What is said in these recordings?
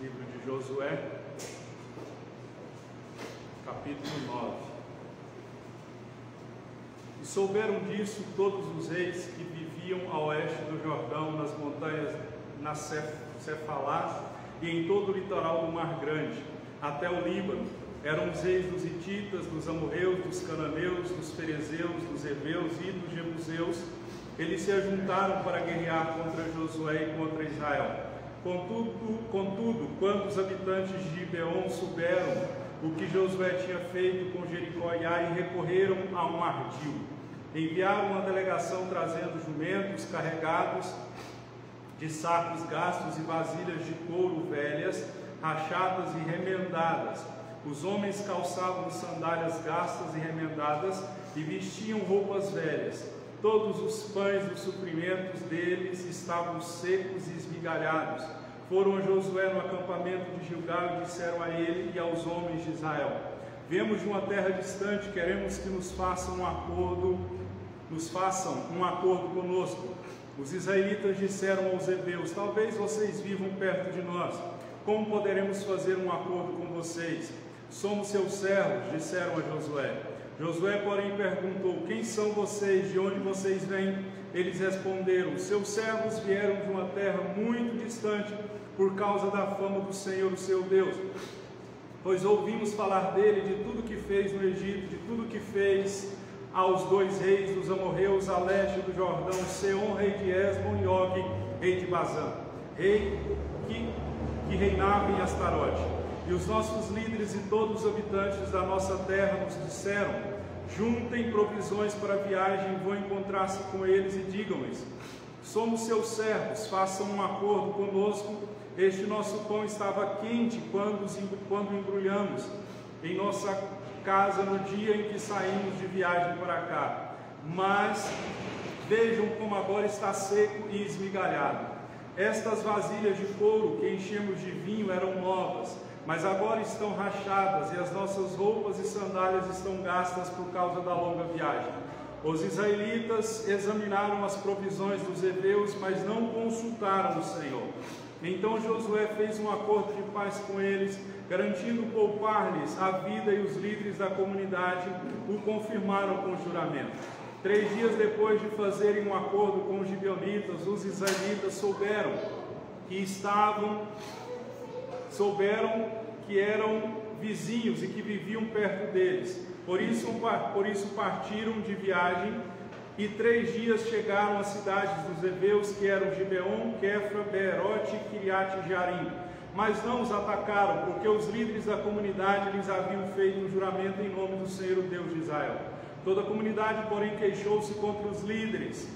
livro de Josué, capítulo 9. E souberam disso todos os reis que viviam a oeste do Jordão, nas montanhas, na Cefalá e em todo o litoral do Mar Grande, até o Líbano. Eram os reis dos hititas, dos amorreus, dos cananeus, dos ferezeus, dos heveus e dos jebuseus. Eles se ajuntaram para guerrear contra Josué e contra Israel. Contudo, quando os habitantes de Gibeon souberam o que Josué tinha feito com Jericó e Ai, recorreram a um ardil. Enviaram uma delegação trazendo jumentos carregados de sacos gastos e vasilhas de couro velhas, rachadas e remendadas. Os homens calçavam sandálias gastas e remendadas e vestiam roupas velhas. Todos os pães dos suprimentos deles estavam secos e esmigalhados. Foram a Josué no acampamento de Gilgal e disseram a ele e aos homens de Israel: viemos de uma terra distante, queremos que nos façam um acordo conosco. Os israelitas disseram aos heveus: talvez vocês vivam perto de nós. Como poderemos fazer um acordo com vocês? Somos seus servos, disseram a Josué. Josué, porém, perguntou: quem são vocês? De onde vocês vêm? Eles responderam: seus servos vieram de uma terra muito distante por causa da fama do Senhor, o seu Deus. Pois ouvimos falar dele, de tudo que fez no Egito, de tudo que fez aos dois reis dos amorreus a leste do Jordão, Seom, rei de Esbom, e Og, rei de Bazã, rei que reinava em Astarote. E os nossos líderes e todos os habitantes da nossa terra nos disseram: juntem provisões para a viagem, vão encontrar-se com eles e digam-lhes: somos seus servos, façam um acordo conosco. Este nosso pão estava quente quando embrulhamos em nossa casa no dia em que saímos de viagem para cá. Mas vejam como agora está seco e esmigalhado. Estas vasilhas de couro que enchemos de vinho eram novas, mas agora estão rachadas, e as nossas roupas e sandálias estão gastas por causa da longa viagem. Os israelitas examinaram as provisões dos heveus, mas não consultaram o Senhor. Então Josué fez um acordo de paz com eles, garantindo poupar-lhes a vida, e os líderes da comunidade o confirmaram com juramento. 3 dias depois de fazerem um acordo com os gibeonitas, os israelitas souberam que eram vizinhos e que viviam perto deles. Por isso partiram de viagem, e 3 dias chegaram às cidades dos heveus, que eram Gibeon, Quefra, Beerote e Kiriat Jearim. Mas não os atacaram, porque os líderes da comunidade lhes haviam feito um juramento em nome do Senhor, o Deus de Israel. Toda a comunidade, porém, queixou-se contra os líderes,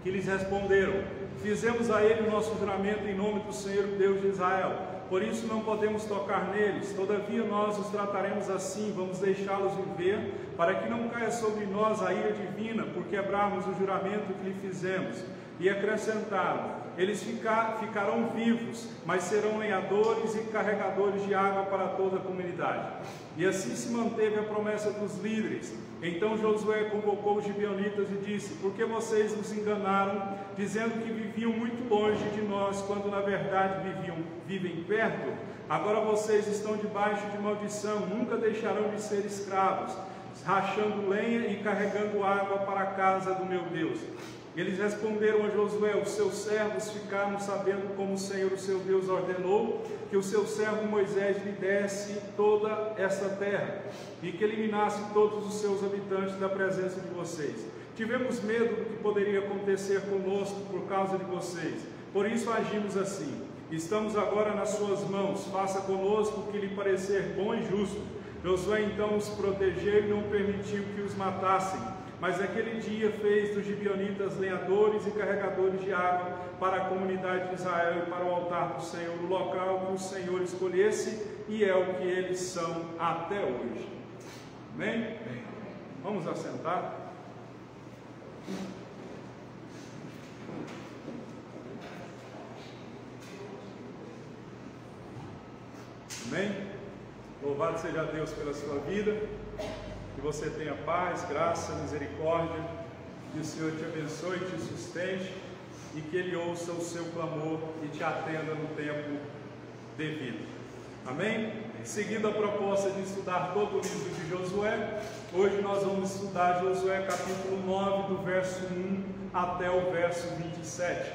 que lhes responderam: fizemos a ele o nosso juramento em nome do Senhor, o Deus de Israel. Por isso não podemos tocar neles. Todavia nós os trataremos assim, vamos deixá-los viver, para que não caia sobre nós a ira divina, por quebrarmos o juramento que lhe fizemos. E acrescentaram: eles ficarão vivos, mas serão lenhadores e carregadores de água para toda a comunidade. E assim se manteve a promessa dos líderes. Então Josué convocou os gibeonitas e disse: por que vocês nos enganaram, dizendo que viviam muito longe de nós, quando na verdade vivem perto? Agora vocês estão debaixo de maldição, nunca deixarão de ser escravos, rachando lenha e carregando água para a casa do meu Deus. Eles responderam a Josué: os seus servos ficaram sabendo como o Senhor, o seu Deus, ordenou que o seu servo Moisés lhe desse toda essa terra, e que eliminasse todos os seus habitantes da presença de vocês. Tivemos medo do que poderia acontecer conosco por causa de vocês, por isso agimos assim. Estamos agora nas suas mãos, faça conosco o que lhe parecer bom e justo. Josué então os protegeu e não permitiu que os matassem. Mas naquele dia fez dos gibeonitas lenhadores e carregadores de água para a comunidade de Israel e para o altar do Senhor, o local que o Senhor escolhesse, e é o que eles são até hoje. Amém? Vamos assentar. Amém? Louvado seja Deus pela sua vida. Que você tenha paz, graça, misericórdia, que o Senhor te abençoe, te sustente, e que Ele ouça o seu clamor e te atenda no tempo devido. Amém? Seguindo a proposta de estudar todo o livro de Josué, hoje nós vamos estudar Josué capítulo 9, do verso 1 até o verso 27.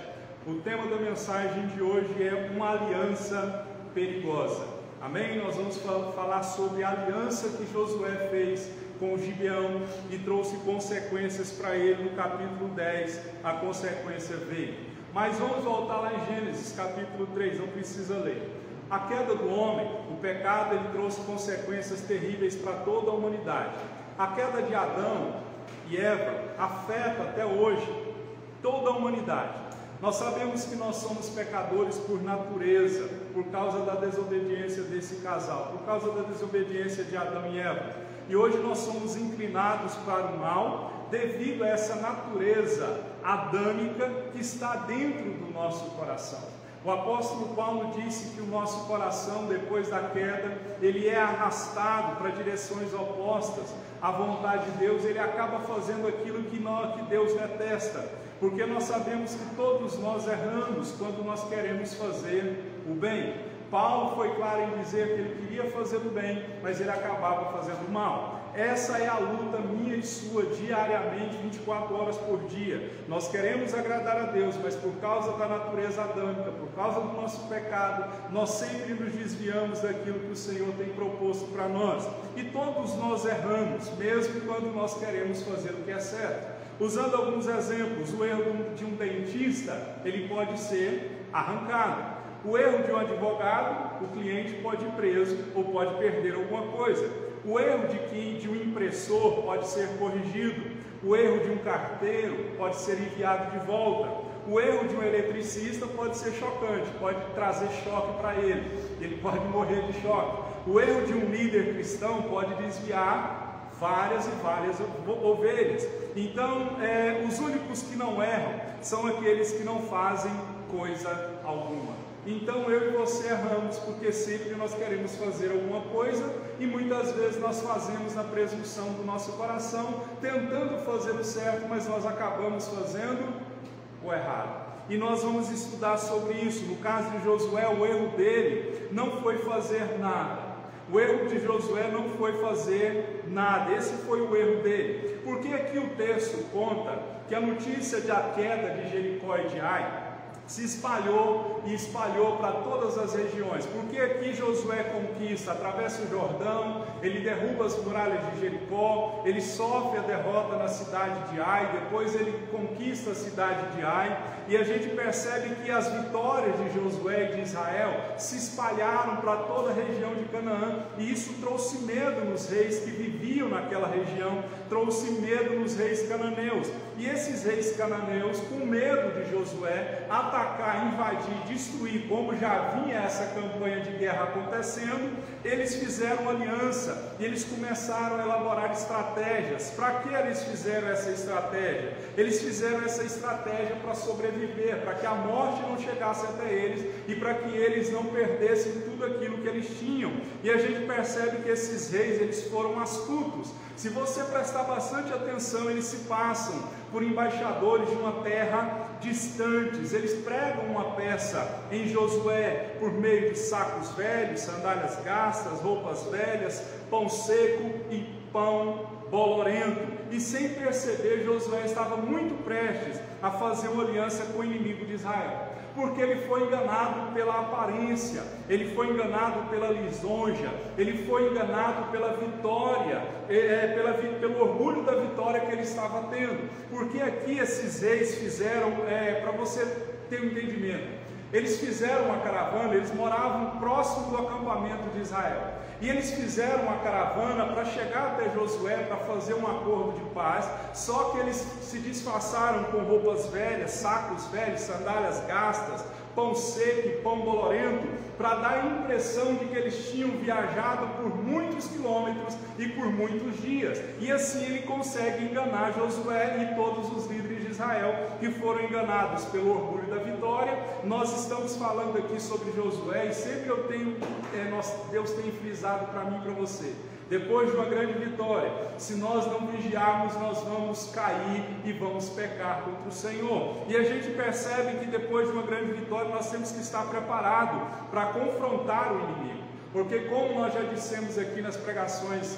O tema da mensagem de hoje é uma aliança perigosa. Amém? Nós vamos falar sobre a aliança que Josué fez com Gibeão e trouxe consequências para ele. No capítulo 10, a consequência veio. Mas vamos voltar lá em Gênesis capítulo 3, não precisa ler. A queda do homem, o pecado, ele trouxe consequências terríveis para toda a humanidade. A queda de Adão e Eva afeta até hoje toda a humanidade. Nós sabemos que nós somos pecadores por natureza, por causa da desobediência desse casal, por causa da desobediência de Adão e Eva. E hoje nós somos inclinados para o mal devido a essa natureza adâmica que está dentro do nosso coração. O apóstolo Paulo disse que o nosso coração, depois da queda, ele é arrastado para direções opostas à vontade de Deus. Ele acaba fazendo aquilo que Deus detesta, porque nós sabemos que todos nós erramos quando nós queremos fazer o bem. Paulo foi claro em dizer que ele queria fazer o bem, mas ele acabava fazendo o mal. Essa é a luta minha e sua diariamente, 24 horas por dia. Nós queremos agradar a Deus, mas por causa da natureza adâmica, por causa do nosso pecado, nós sempre nos desviamos daquilo que o Senhor tem proposto para nós. E todos nós erramos, mesmo quando nós queremos fazer o que é certo. Usando alguns exemplos, o erro de um dentista, ele pode ser arrancado. O erro de um advogado, o cliente pode ir preso ou pode perder alguma coisa. O erro de um impressor pode ser corrigido. O erro de um carteiro pode ser enviado de volta. O erro de um eletricista pode ser chocante, pode trazer choque para ele. Ele pode morrer de choque. O erro de um líder cristão pode desviar várias e várias ovelhas. Então, os únicos que não erram são aqueles que não fazem coisa alguma. Então eu e você erramos, porque sempre nós queremos fazer alguma coisa e muitas vezes nós fazemos na presunção do nosso coração, tentando fazer o certo, mas nós acabamos fazendo o errado. E nós vamos estudar sobre isso. No caso de Josué, o erro dele não foi fazer nada. O erro de Josué não foi fazer nada, esse foi o erro dele. Porque aqui o texto conta que a notícia da queda de Jericó e de Ai se espalhou e espalhou para todas as regiões, porque aqui Josué conquista, atravessa o Jordão, ele derruba as muralhas de Jericó, ele sofre a derrota na cidade de Ai, depois ele conquista a cidade de Ai, e a gente percebe que as vitórias de Josué e de Israel se espalharam para toda a região de Canaã, e isso trouxe medo nos reis que viviam naquela região, trouxe medo nos reis cananeus, e esses reis cananeus, com medo de Josué, atacar, invadir, destruir, como já vinha essa campanha de guerra acontecendo, eles fizeram aliança e eles começaram a elaborar estratégias. Para que eles fizeram essa estratégia? Eles fizeram essa estratégia para sobreviver, para que a morte não chegasse até eles e para que eles não perdessem tudo aquilo que eles tinham. E a gente percebe que esses reis, eles foram astutos. Se você prestar bastante atenção, eles se passam por embaixadores de uma terra distantes. Eles pregam uma peça em Josué por meio de sacos velhos, sandálias gastas, roupas velhas, pão seco e pão bolorento. E sem perceber, Josué estava muito prestes a fazer uma aliança com o inimigo de Israel. Porque ele foi enganado pela aparência, ele foi enganado pela lisonja, ele foi enganado pela vitória, pelo orgulho da vitória que ele estava tendo. Porque aqui esses reis fizeram, para você ter um entendimento, eles fizeram uma caravana, eles moravam próximo do acampamento de Israel. E eles fizeram uma caravana para chegar até Josué, para fazer um acordo de paz, só que eles se disfarçaram com roupas velhas, sacos velhos, sandálias gastas, pão seco e pão bolorento, para dar a impressão de que eles tinham viajado por muitos quilômetros e por muitos dias. E assim ele consegue enganar Josué e todos os líderes de Israel que foram enganados pelo orgulho da vitória. Nós estamos falando aqui sobre Josué e sempre Deus tem frisado para mim e para você depois de uma grande vitória, se nós não vigiarmos, nós vamos cair e vamos pecar contra o Senhor. E a gente percebe que depois de uma grande vitória, nós temos que estar preparados para confrontar o inimigo. Porque, como nós já dissemos aqui nas pregações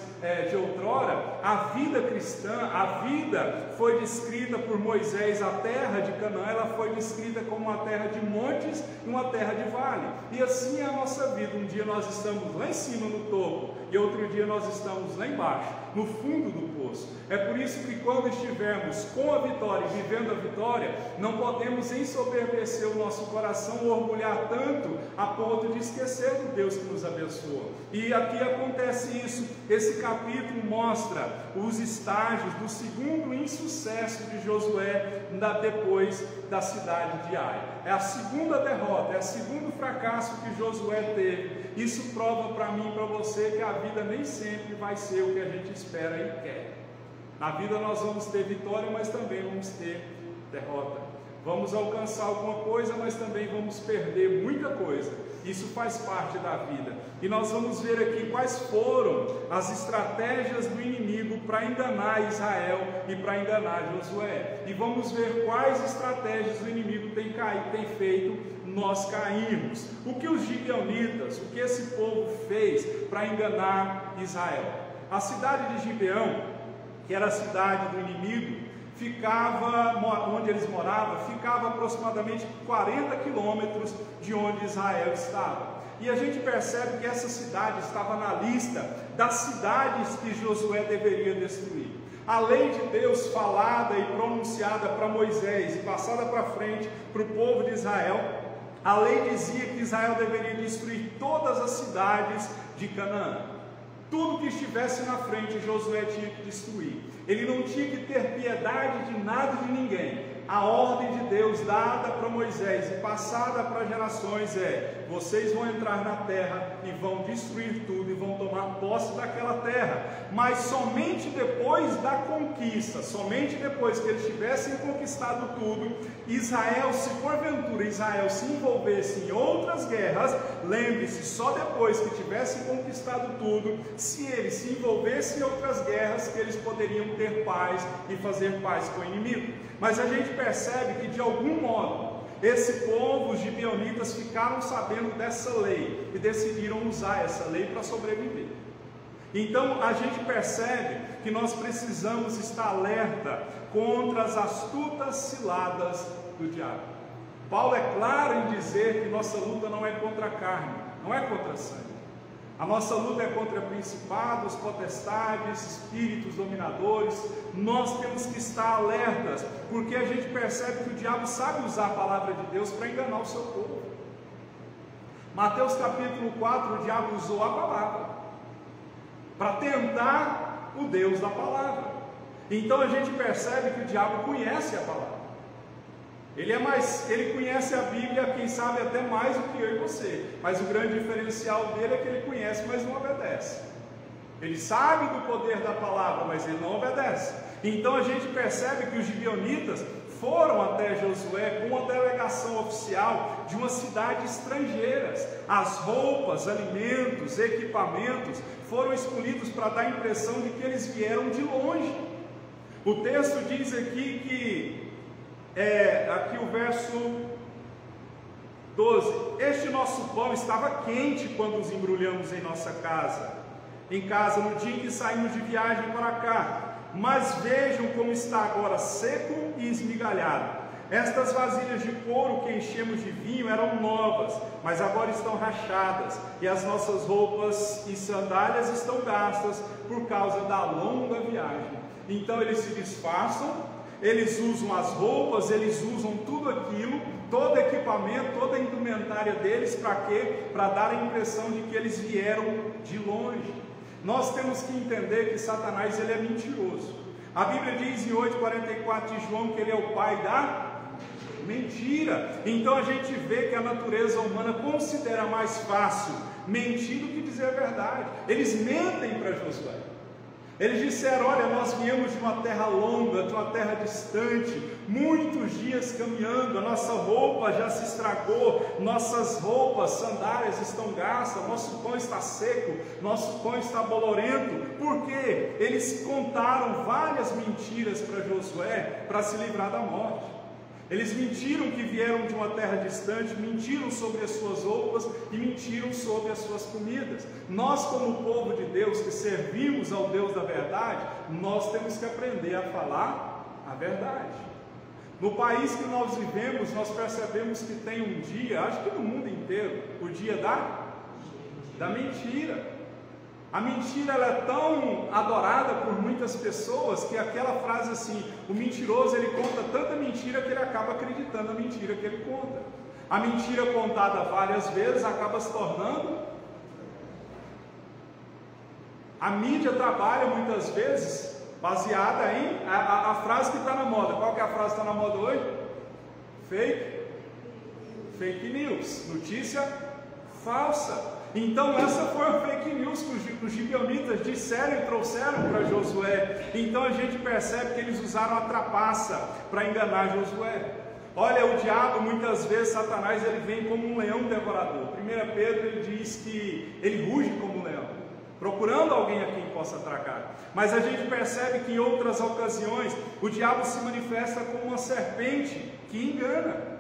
de outrora, a vida cristã, a vida foi descrita por Moisés, a terra de Canaã, ela foi descrita como uma terra de montes e uma terra de vale. E assim é a nossa vida. Um dia nós estamos lá em cima no topo, e outro dia nós estamos lá embaixo, no fundo do poço. É por isso que quando estivermos com a vitória e vivendo a vitória, não podemos ensoberbecer o nosso coração ou orgulhar tanto a ponto de esquecer do Deus que nos abençoa. E aqui acontece isso. Esse capítulo mostra os estágios do segundo insucesso de Josué depois da cidade de Ai. É a segunda derrota, é o segundo fracasso que Josué teve. Isso prova para mim e para você que a vida nem sempre vai ser o que a gente espera e quer. Na vida nós vamos ter vitória, mas também vamos ter derrota. Vamos alcançar alguma coisa, mas também vamos perder muita coisa. Isso faz parte da vida. E nós vamos ver aqui quais foram as estratégias do inimigo para enganar Israel e para enganar Josué. E vamos ver quais estratégias o inimigo tem feito nós cairmos. O que os gibeonitas, o que esse povo fez para enganar Israel? A cidade de Gibeão, que era a cidade do inimigo, onde eles moravam, ficava aproximadamente 40 quilômetros de onde Israel estava. E a gente percebe que essa cidade estava na lista das cidades que Josué deveria destruir. A lei de Deus falada e pronunciada para Moisés e passada para frente para o povo de Israel, a lei dizia que Israel deveria destruir todas as cidades de Canaã. Tudo que estivesse na frente, Josué tinha que destruir. Ele não tinha que ter piedade de nada e de ninguém. A ordem de Deus dada para Moisés e passada para gerações é: vocês vão entrar na terra e vão destruir tudo e vão tomar posse daquela terra. Mas somente depois da conquista, somente depois que eles tivessem conquistado tudo, Israel, se porventura Israel se envolvesse em outras guerras, lembre-se, só depois que tivessem conquistado tudo, se eles se envolvessem em outras guerras, que eles poderiam ter paz e fazer paz com o inimigo. Mas a gente percebe que de algum modo esse povo, os gibeonitas, ficaram sabendo dessa lei e decidiram usar essa lei para sobreviver. Então a gente percebe que nós precisamos estar alerta contra as astutas ciladas do diabo. Paulo é claro em dizer que nossa luta não é contra a carne, não é contra a sangue. A nossa luta é contra principados, potestades, espíritos dominadores. Nós temos que estar alertas, porque a gente percebe que o diabo sabe usar a palavra de Deus para enganar o seu povo. Mateus capítulo 4, o diabo usou a palavra para tentar o Deus da palavra. Então a gente percebe que o diabo conhece a palavra. Ele conhece a Bíblia, quem sabe até mais do que eu e você. Mas o grande diferencial dele é que ele conhece, mas não obedece. Ele sabe do poder da palavra, mas ele não obedece. Então a gente percebe que os gibeonitas foram até Josué com uma delegação oficial de uma cidade estrangeira. As roupas, alimentos, equipamentos foram escolhidos para dar a impressão de que eles vieram de longe. O texto diz aqui que aqui o verso 12: este nosso pão estava quente quando os embrulhamos em nossa casa, no dia em que saímos de viagem para cá, mas vejam como está agora seco e esmigalhado. Estas vasilhas de couro que enchemos de vinho eram novas, mas agora estão rachadas, e as nossas roupas e sandálias estão gastas por causa da longa viagem. Então eles se disfarçam, eles usam as roupas, eles usam tudo aquilo, todo equipamento, toda a indumentária deles, para quê? Para dar a impressão de que eles vieram de longe. Nós temos que entender que Satanás, ele é mentiroso. A Bíblia diz em 8,44 de João que ele é o pai da mentira. Então a gente vê que a natureza humana considera mais fácil mentir do que dizer a verdade. Eles mentem para Josué. Eles disseram: olha, nós viemos de uma terra longa, de uma terra distante, muitos dias caminhando, a nossa roupa já se estragou, nossas roupas, sandálias estão gastas, nosso pão está seco, nosso pão está bolorento. Por quê? Eles contaram várias mentiras para Josué para se livrar da morte. Eles mentiram que vieram de uma terra distante, mentiram sobre as suas roupas e mentiram sobre as suas comidas. Nós, como povo de Deus, que servimos ao Deus da verdade, nós temos que aprender a falar a verdade. No país que nós vivemos, nós percebemos que tem um dia, acho que no mundo inteiro, o dia da mentira. A mentira ela é tão adorada por muitas pessoas que aquela frase assim, o mentiroso ele conta tanta mentira que ele acaba acreditando na mentira que ele conta. A mentira contada várias vezes acaba se tornando. A mídia trabalha muitas vezes baseada em a frase que está na moda. Qual que é a frase que está na moda hoje? Fake news, notícia falsa. Então essa foi a fake news que os gibeonitas disseram e trouxeram para Josué. Então a gente percebe que eles usaram a trapaça para enganar Josué. Olha, o diabo muitas vezes, Satanás, ele vem como um leão devorador. 1 Pedro ele diz que ele ruge como um leão, procurando alguém a quem possa atracar. Mas a gente percebe que em outras ocasiões o diabo se manifesta como uma serpente que engana.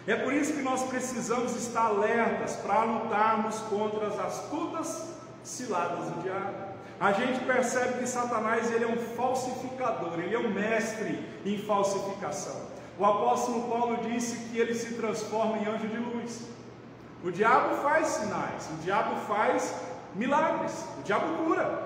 É por isso que nós precisamos estar alertas para lutarmos contra as astutas ciladas do diabo. A gente percebe que Satanás ele é um falsificador, ele é um mestre em falsificação. O apóstolo Paulo disse que ele se transforma em anjo de luz. O diabo faz sinais, o diabo faz milagres, o diabo cura.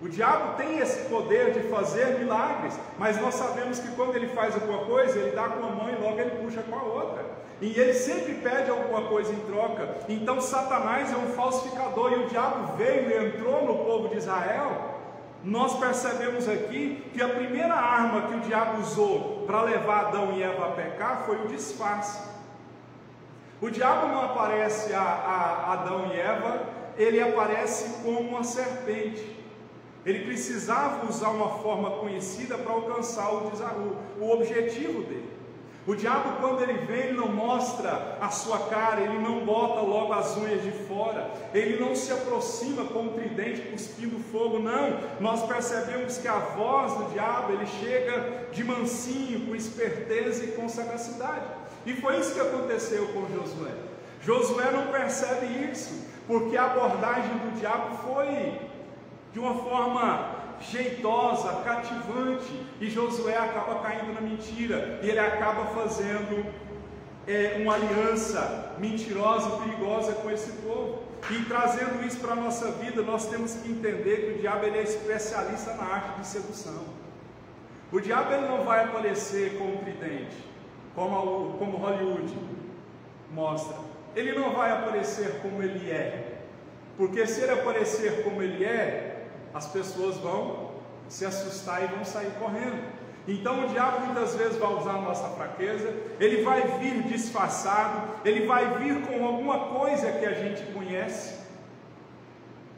O diabo tem esse poder de fazer milagres, mas nós sabemos que quando ele faz alguma coisa, ele dá com uma mão e logo ele puxa com a outra. E ele sempre pede alguma coisa em troca. Então Satanás é um falsificador e o diabo veio e entrou no povo de Israel. Nós percebemos aqui que a primeira arma que o diabo usou para levar Adão e Eva a pecar foi o disfarce. O diabo não aparece a Adão e Eva, ele aparece como uma serpente. Ele precisava usar uma forma conhecida para alcançar o objetivo dele. O diabo, quando ele vem, ele não mostra a sua cara, ele não bota logo as unhas de fora, ele não se aproxima com o tridente cuspindo fogo, não. Nós percebemos que a voz do diabo, ele chega de mansinho, com esperteza e com sagacidade. E foi isso que aconteceu com Josué. Josué não percebe isso, porque a abordagem do diabo foi de uma forma jeitosa, cativante, e Josué acaba caindo na mentira, e ele acaba fazendo uma aliança mentirosa e perigosa com esse povo. E trazendo isso para a nossa vida, nós temos que entender que o diabo ele é especialista na arte de sedução. O diabo ele não vai aparecer com um tridente, como Hollywood mostra. Ele não vai aparecer como ele é, porque se ele aparecer como ele é, as pessoas vão se assustar e vão sair correndo. Então o diabo muitas vezes vai usar a nossa fraqueza, ele vai vir disfarçado, ele vai vir com alguma coisa que a gente conhece,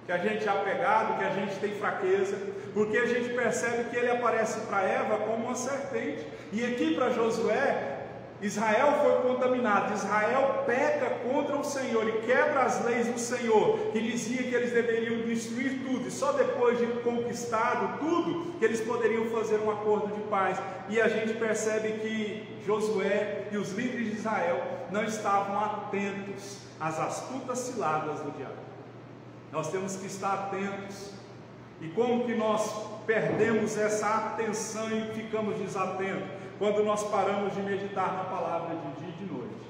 que a gente é apegado, que a gente tem fraqueza, porque a gente percebe que ele aparece para Eva como uma serpente, e aqui para Josué, Israel foi contaminado, Israel peca contra o Senhor e quebra as leis do Senhor, que dizia que eles deveriam destruir tudo, e só depois de conquistado tudo, que eles poderiam fazer um acordo de paz. E a gente percebe que Josué e os líderes de Israel não estavam atentos às astutas ciladas do diabo. Nós temos que estar atentos. E como que nós perdemos essa atenção e ficamos desatentos? Quando nós paramos de meditar na palavra de dia e de noite.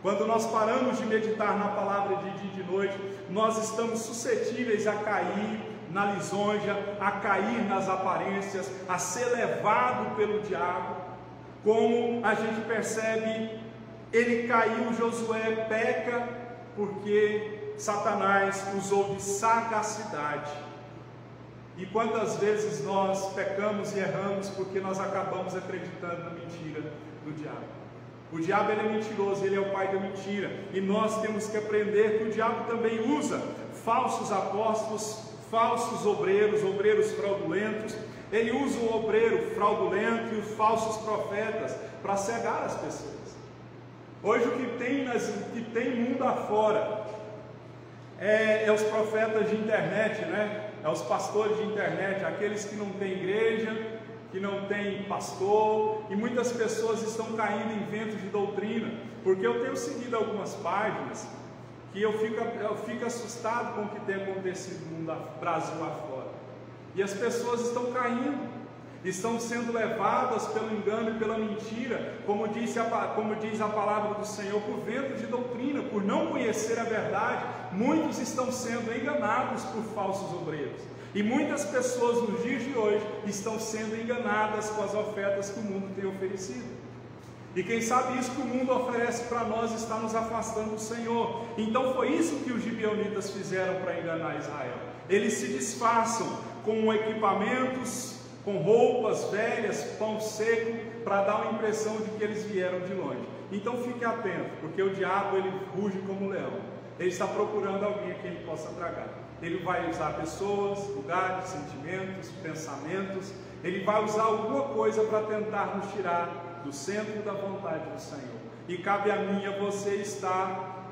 Quando nós paramos de meditar na palavra de dia e de noite, nós estamos suscetíveis a cair na lisonja, a cair nas aparências, a ser levado pelo diabo. Como a gente percebe, ele caiu, Josué peca, porque Satanás usou de sagacidade. E quantas vezes nós pecamos e erramos porque nós acabamos acreditando na mentira do diabo. O diabo ele é mentiroso, ele é o pai da mentira. E nós temos que aprender que o diabo também usa falsos apóstolos, falsos obreiros, obreiros fraudulentos. Ele usa o obreiro fraudulento e os falsos profetas para cegar as pessoas. Hoje o que tem mundo afora é os profetas de internet, né? É os pastores de internet, aqueles que não têm igreja, que não tem pastor, e muitas pessoas estão caindo em ventos de doutrina, porque eu tenho seguido algumas páginas que eu fico assustado com o que tem acontecido no mundo, Brasil afora, e as pessoas estão caindo, estão sendo levadas pelo engano e pela mentira, como diz a palavra do Senhor, por vento de doutrina, por não conhecer a verdade. Muitos estão sendo enganados por falsos obreiros, e muitas pessoas nos dias de hoje estão sendo enganadas com as ofertas que o mundo tem oferecido. E quem sabe isso que o mundo oferece para nós está nos afastando do Senhor. Então foi isso que os gibeonitas fizeram para enganar Israel. Eles se disfarçam com equipamentos, com roupas velhas, pão seco, para dar uma impressão de que eles vieram de longe. Então fique atento, porque o diabo ele ruge como um leão. Ele está procurando alguém a quem ele possa tragar. Ele vai usar pessoas, lugares, sentimentos, pensamentos. Ele vai usar alguma coisa para tentar nos tirar do centro da vontade do Senhor. E cabe a mim e a você estar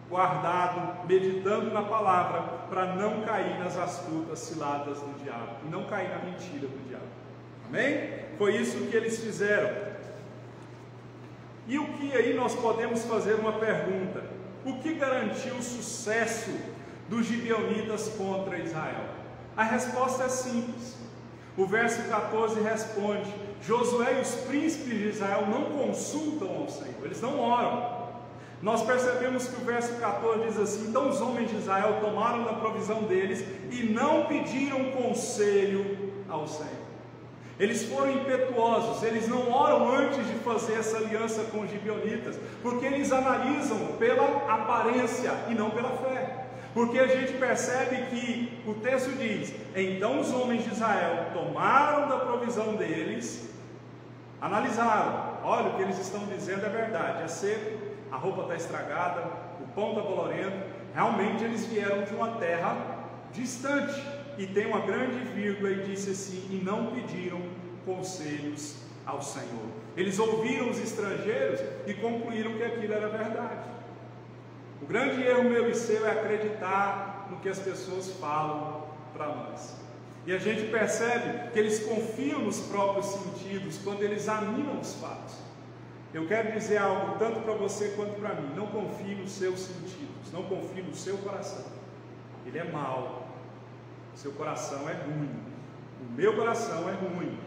guardado, meditando na palavra, para não cair nas astutas ciladas do diabo, e não cair na mentira do diabo. Amém? Foi isso que eles fizeram. E o que aí nós podemos fazer uma pergunta: o que garantiu o sucesso dos gibeonitas contra Israel? A resposta é simples. O verso 14 responde: Josué e os príncipes de Israel não consultam ao Senhor, eles não oram. Nós percebemos que o verso 14 diz assim: então os homens de Israel tomaram da provisão deles e não pediram conselho ao Senhor. Eles foram impetuosos, eles não oram antes de fazer essa aliança com os gibeonitas, porque eles analisam pela aparência e não pela fé. Porque a gente percebe que o texto diz: então os homens de Israel tomaram da provisão deles, analisaram, olha, o que eles estão dizendo é verdade, é seco, a roupa está estragada, o pão está bolorento. Realmente eles vieram de uma terra distante. E tem uma grande vírgula e disse assim: e não pediram conselhos ao Senhor. Eles ouviram os estrangeiros e concluíram que aquilo era verdade. O grande erro meu e seu é acreditar no que as pessoas falam para nós. E a gente percebe que eles confiam nos próprios sentidos quando eles examinam os fatos. Eu quero dizer algo tanto para você quanto para mim: não confie nos seus sentidos, não confie no seu coração. Ele é mau, seu coração é ruim, o meu coração é ruim.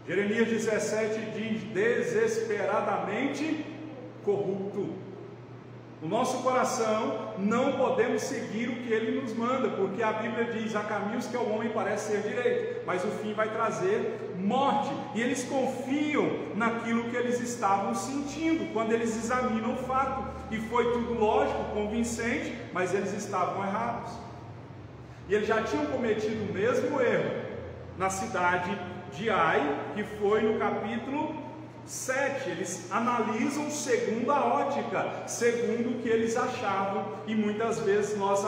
Jeremias 17 diz: desesperadamente corrupto. O nosso coração, não podemos seguir o que ele nos manda, porque a Bíblia diz: há caminhos que ao homem parece ser direito, mas o fim vai trazer morte. E eles confiam naquilo que eles estavam sentindo quando eles examinam o fato, e foi tudo lógico, convincente, mas eles estavam errados. E eles já tinham cometido o mesmo erro na cidade de Ai, que foi no capítulo 7, eles analisam segundo a ótica, segundo o que eles achavam, e muitas vezes nós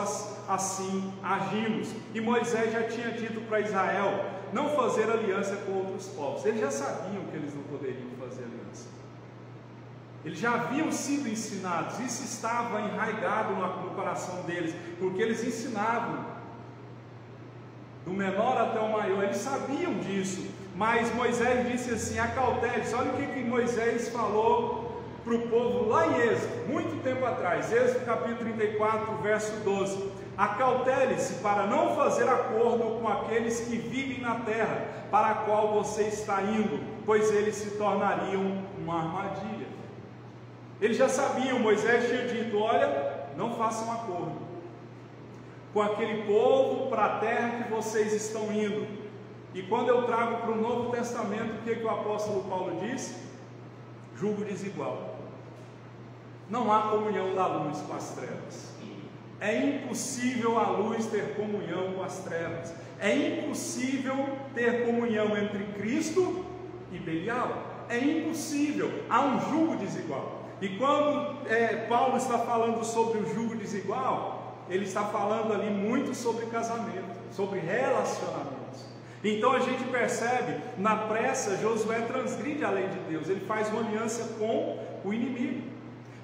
assim agimos. E Moisés já tinha dito para Israel não fazer aliança com outros povos. Eles já sabiam que eles não poderiam fazer aliança, eles já haviam sido ensinados, isso estava enraizado no coração deles, porque eles ensinavam do menor até o maior, eles sabiam disso. Mas Moisés disse assim: acautele-se. Olha o que Moisés falou para o povo lá em Êxodo, muito tempo atrás, Êxodo capítulo 34, verso 12: acautele-se para não fazer acordo com aqueles que vivem na terra para a qual você está indo, pois eles se tornariam uma armadilha. Eles já sabiam, Moisés tinha dito: olha, não façam acordo com aquele povo para a terra que vocês estão indo. E quando eu trago para o Novo Testamento, o que o apóstolo Paulo diz? Julgo desigual. Não há comunhão da luz com as trevas. É impossível a luz ter comunhão com as trevas. É impossível ter comunhão entre Cristo e Belial. É impossível. Há um julgo desigual. E quando Paulo está falando sobre o julgo desigual, ele está falando ali muito sobre casamento, sobre relacionamentos. Então a gente percebe, na pressa, Josué transgride a lei de Deus, ele faz uma aliança com o inimigo.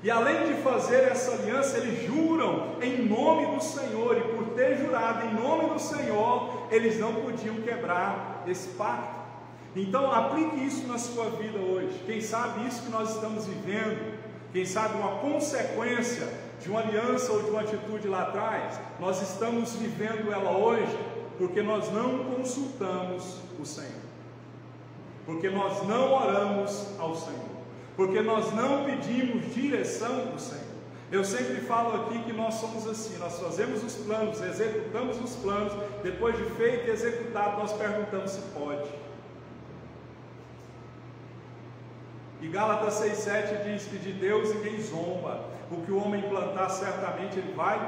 E além de fazer essa aliança, eles juram em nome do Senhor, e por ter jurado em nome do Senhor, eles não podiam quebrar esse pacto. Então aplique isso na sua vida hoje. Quem sabe isso que nós estamos vivendo, quem sabe uma consequência de uma aliança ou de uma atitude lá atrás, nós estamos vivendo ela hoje, porque nós não consultamos o Senhor, porque nós não oramos ao Senhor, porque nós não pedimos direção do Senhor. Eu sempre falo aqui que nós somos assim, nós fazemos os planos, executamos os planos, depois de feito e executado, nós perguntamos se pode. E Gálatas 6,7 diz que de Deus ninguém zomba, o que o homem plantar certamente ele vai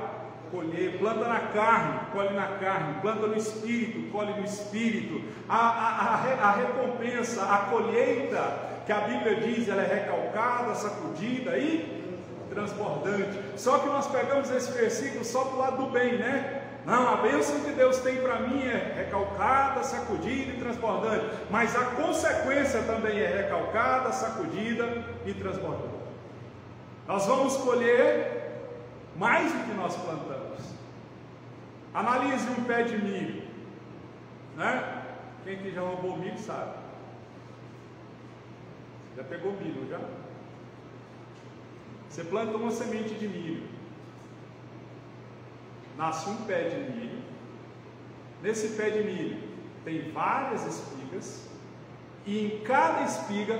colher. Planta na carne, colhe na carne, planta no espírito, colhe no espírito. A recompensa, a colheita que a Bíblia diz, ela é recalcada, sacudida e transbordante. Só que nós pegamos esse versículo só do lado do bem, né? Não, a bênção que Deus tem para mim é recalcada, sacudida e transbordante, mas a consequência também é recalcada, sacudida e transbordante. Nós vamos colher mais do que nós plantamos. Analise um pé de milho, né? Quem aqui já roubou milho sabe. Já pegou milho, já? Você planta uma semente de milho, nasce um pé de milho. Nesse pé de milho tem várias espigas, e em cada espiga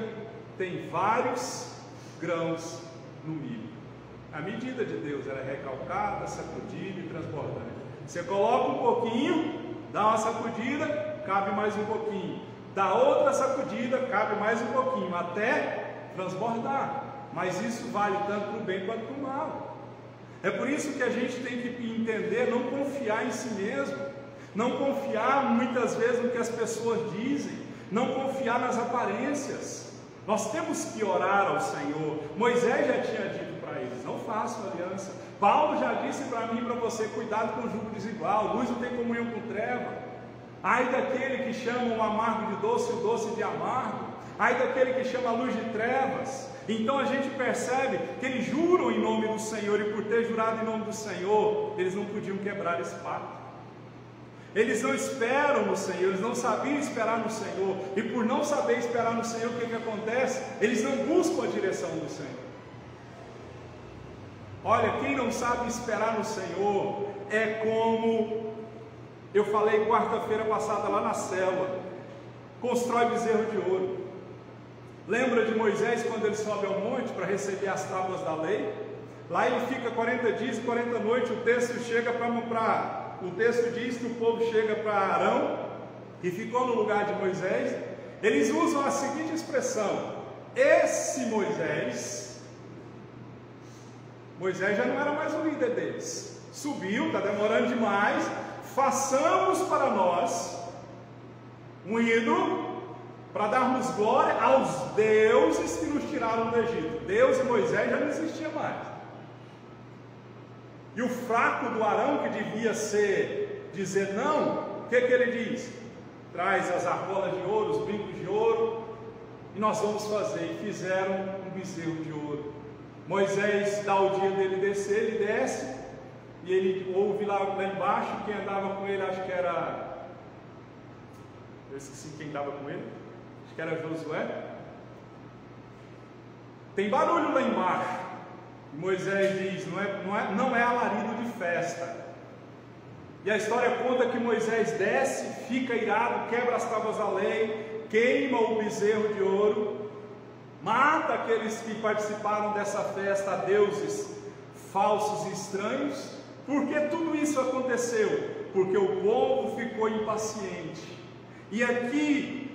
tem vários grãos no milho. A medida de Deus ela é recalcada, sacudida e transbordante. Você coloca um pouquinho, dá uma sacudida, cabe mais um pouquinho, dá outra sacudida, cabe mais um pouquinho, até transbordar. Mas isso vale tanto para o bem quanto para o mal. É por isso que a gente tem que entender, não confiar em si mesmo, não confiar muitas vezes no que as pessoas dizem, não confiar nas aparências. Nós temos que orar ao Senhor. Moisés já tinha dito para eles: não façam aliança. Paulo já disse para mim e para você: cuidado com o jugo desigual, luz não tem comunhão com treva. Ai daquele que chama o amargo de doce e o doce de amargo. Ai daquele que chama a luz de trevas. Então a gente percebe que eles juram em nome do Senhor, e por ter jurado em nome do Senhor, eles não podiam quebrar esse pacto. Eles não esperam no Senhor, eles não sabiam esperar no Senhor, e por não saber esperar no Senhor, o que acontece? Eles não buscam a direção do Senhor. Olha, quem não sabe esperar no Senhor é como eu falei quarta-feira passada lá na célula: constrói bezerro de ouro. Lembra de Moisés quando ele sobe ao monte para receber as tábuas da lei? Lá ele fica 40 dias e 40 noites. O texto diz que o povo chega para Arão, que ficou no lugar de Moisés. Eles usam a seguinte expressão: esse Moisés já não era mais o líder deles, subiu, está demorando demais, façamos para nós um ídolo, para darmos glória aos deuses que nos tiraram do Egito. Deus e Moisés já não existia mais. E o fraco do Arão, que devia dizer não, o que ele diz? Traz as argolas de ouro, os brincos de ouro, e nós vamos fazer. E fizeram um bezerro de ouro. Moisés dá o dia dele descer, ele desce, e ele ouve lá embaixo, quem andava com ele, acho que era... eu esqueci quem andava com ele, acho que era Josué. Tem barulho lá embaixo. E Moisés diz: não é alarido de festa. E a história conta que Moisés desce, fica irado, quebra as tábuas da lei, queima o bezerro de ouro, mata aqueles que participaram dessa festa a deuses falsos e estranhos. Por que tudo isso aconteceu? Porque o povo ficou impaciente. E aqui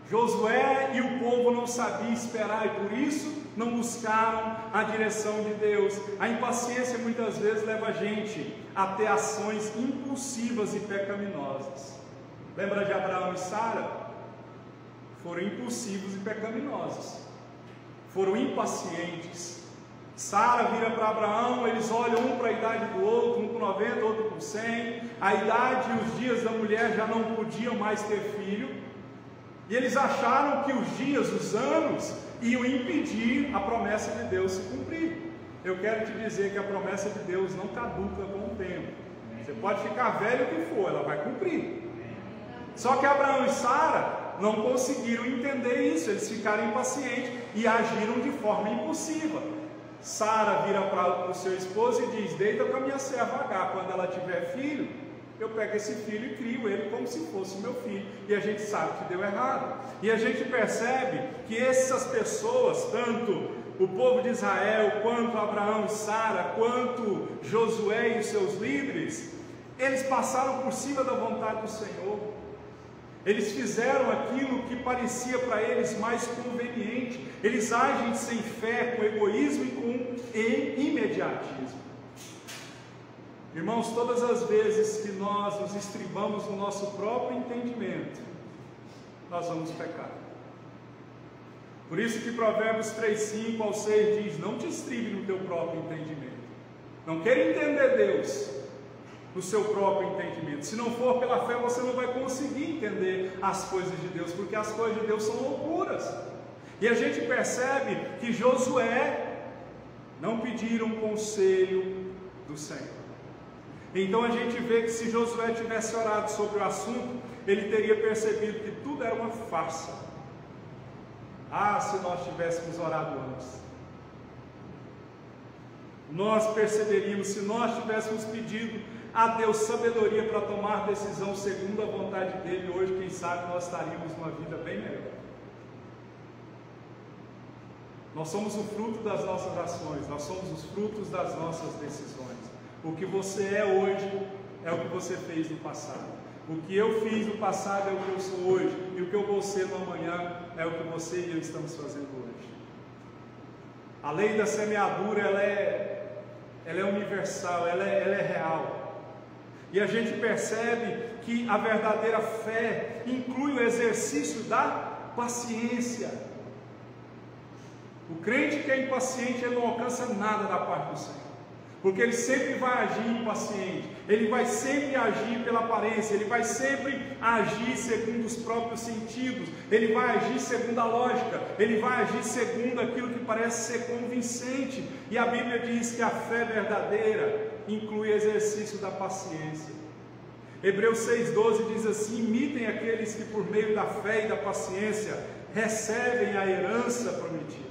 Josué e o povo não sabiam esperar, e por isso não buscaram a direção de Deus. A impaciência muitas vezes leva a gente a ter ações impulsivas e pecaminosas. Lembra de Abraão e Sara? Foram impulsivos e pecaminosos, foram impacientes, Sara vira para Abraão, eles olham um para a idade do outro, um com 90, outro com 100. A idade e os dias da mulher já não podiam mais ter filho. E eles acharam que os dias, os anos, iam impedir a promessa de Deus se cumprir. Eu quero te dizer que a promessa de Deus não caduca com o tempo. Você pode ficar velho o que for, ela vai cumprir. Só que Abraão e Sara não conseguiram entender isso, eles ficaram impacientes e agiram de forma impulsiva. Sara vira para o seu esposo e diz: deita com a minha serva Agar, quando ela tiver filho, eu pego esse filho e crio ele como se fosse meu filho. E a gente sabe que deu errado. E a gente percebe que essas pessoas, tanto o povo de Israel, quanto Abraão e Sara, quanto Josué e os seus líderes, eles passaram por cima da vontade do Senhor. Eles fizeram aquilo que parecia para eles mais conveniente. Eles agem sem fé, com egoísmo e com imediatismo. Irmãos, todas as vezes que nós nos estribamos no nosso próprio entendimento, nós vamos pecar. Por isso que Provérbios 3:5 ao 6 diz: não te estribe no teu próprio entendimento. Não queira entender Deus no seu próprio entendimento. Se não for pela fé, você não vai conseguir entender as coisas de Deus, porque as coisas de Deus são loucuras. E a gente percebe que Josué não pediram conselho do Senhor. Então a gente vê que se Josué tivesse orado sobre o assunto, ele teria percebido que tudo era uma farsa. Ah, se nós tivéssemos orado antes. Nós perceberíamos, se nós tivéssemos pedido a Deus sabedoria para tomar decisão segundo a vontade dele, hoje, quem sabe, nós estaríamos numa vida bem melhor. Nós somos o fruto das nossas ações, nós somos os frutos das nossas decisões. O que você é hoje é o que você fez no passado. O que eu fiz no passado é o que eu sou hoje, e o que eu vou ser no amanhã é o que você e eu estamos fazendo hoje. A lei da semeadura, ela é universal, ela é real. E a gente percebe que a verdadeira fé inclui o exercício da paciência. O crente que é impaciente, ele não alcança nada da parte do Senhor, porque ele sempre vai agir impaciente, ele vai sempre agir pela aparência, ele vai sempre agir segundo os próprios sentidos, ele vai agir segundo a lógica, ele vai agir segundo aquilo que parece ser convincente. E a Bíblia diz que a fé verdadeira inclui exercício da paciência. Hebreus 6,12 diz assim: imitem aqueles que por meio da fé e da paciência recebem a herança prometida.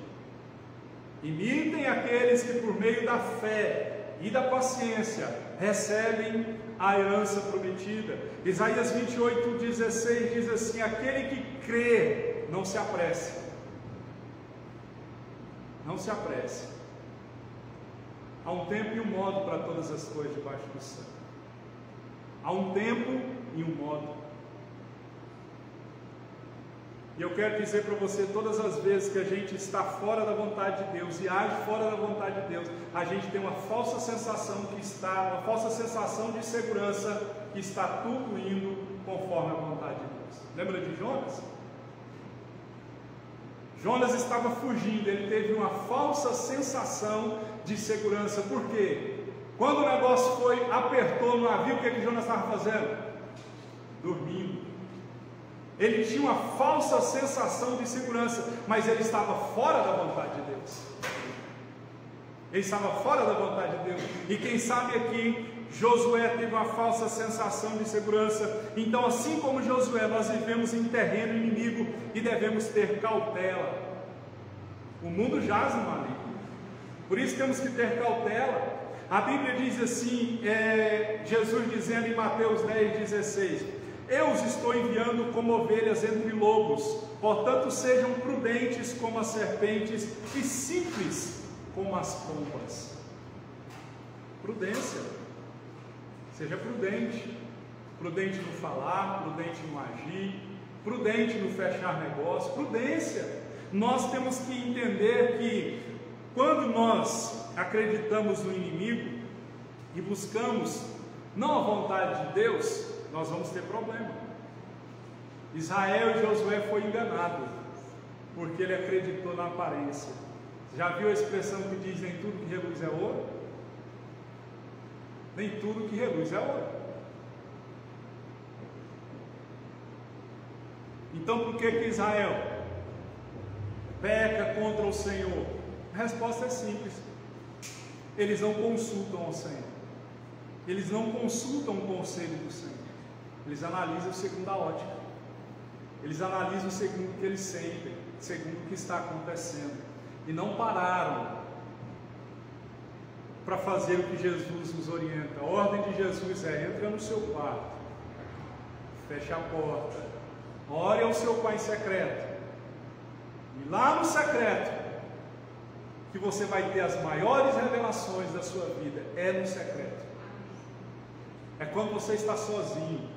Imitem aqueles que por meio da fé e da paciência recebem a herança prometida. Isaías 28,16 diz assim: aquele que crê, não se apresse. Não se apresse. Há um tempo e um modo para todas as coisas debaixo do céu. Há um tempo e um modo. E eu quero dizer para você, todas as vezes que a gente está fora da vontade de Deus e age fora da vontade de Deus, a gente tem uma falsa sensação uma falsa sensação de segurança, que está tudo indo conforme a vontade de Deus. Lembra de Jonas? Jonas estava fugindo, ele teve uma falsa sensação de segurança. Por quê? Quando o negócio apertou no navio, o que Jonas estava fazendo? Dormindo. Ele tinha uma falsa sensação de segurança, mas ele estava fora da vontade de Deus. Ele estava fora da vontade de Deus. E quem sabe aqui, Josué teve uma falsa sensação de segurança. Então, assim como Josué, nós vivemos em terreno inimigo e devemos ter cautela. O mundo jaz no maligno, por isso temos que ter cautela. A Bíblia diz assim, Jesus dizendo em Mateus 10,16: eu os estou enviando como ovelhas entre lobos, portanto sejam prudentes como as serpentes e simples como as pombas. Prudência. Seja prudente. Prudente no falar, prudente no agir, prudente no fechar negócio. Prudência. Nós temos que entender que quando nós acreditamos no inimigo e buscamos não a vontade de Deus, nós vamos ter problema. Israel e Josué foi enganado porque ele acreditou na aparência. Já viu a expressão que diz: nem tudo que reluz é ouro? Nem tudo que reluz é ouro. Então por que Israel peca contra o Senhor? A resposta é simples: eles não consultam ao Senhor, eles não consultam o conselho do Senhor, eles analisam segundo a ótica, eles analisam segundo o que eles sentem, segundo o que está acontecendo, e não pararam para fazer o que Jesus nos orienta. A ordem de Jesus é: entra no seu quarto, feche a porta, ore ao seu Pai em secreto, e lá no secreto que você vai ter as maiores revelações da sua vida. É no secreto, é quando você está sozinho,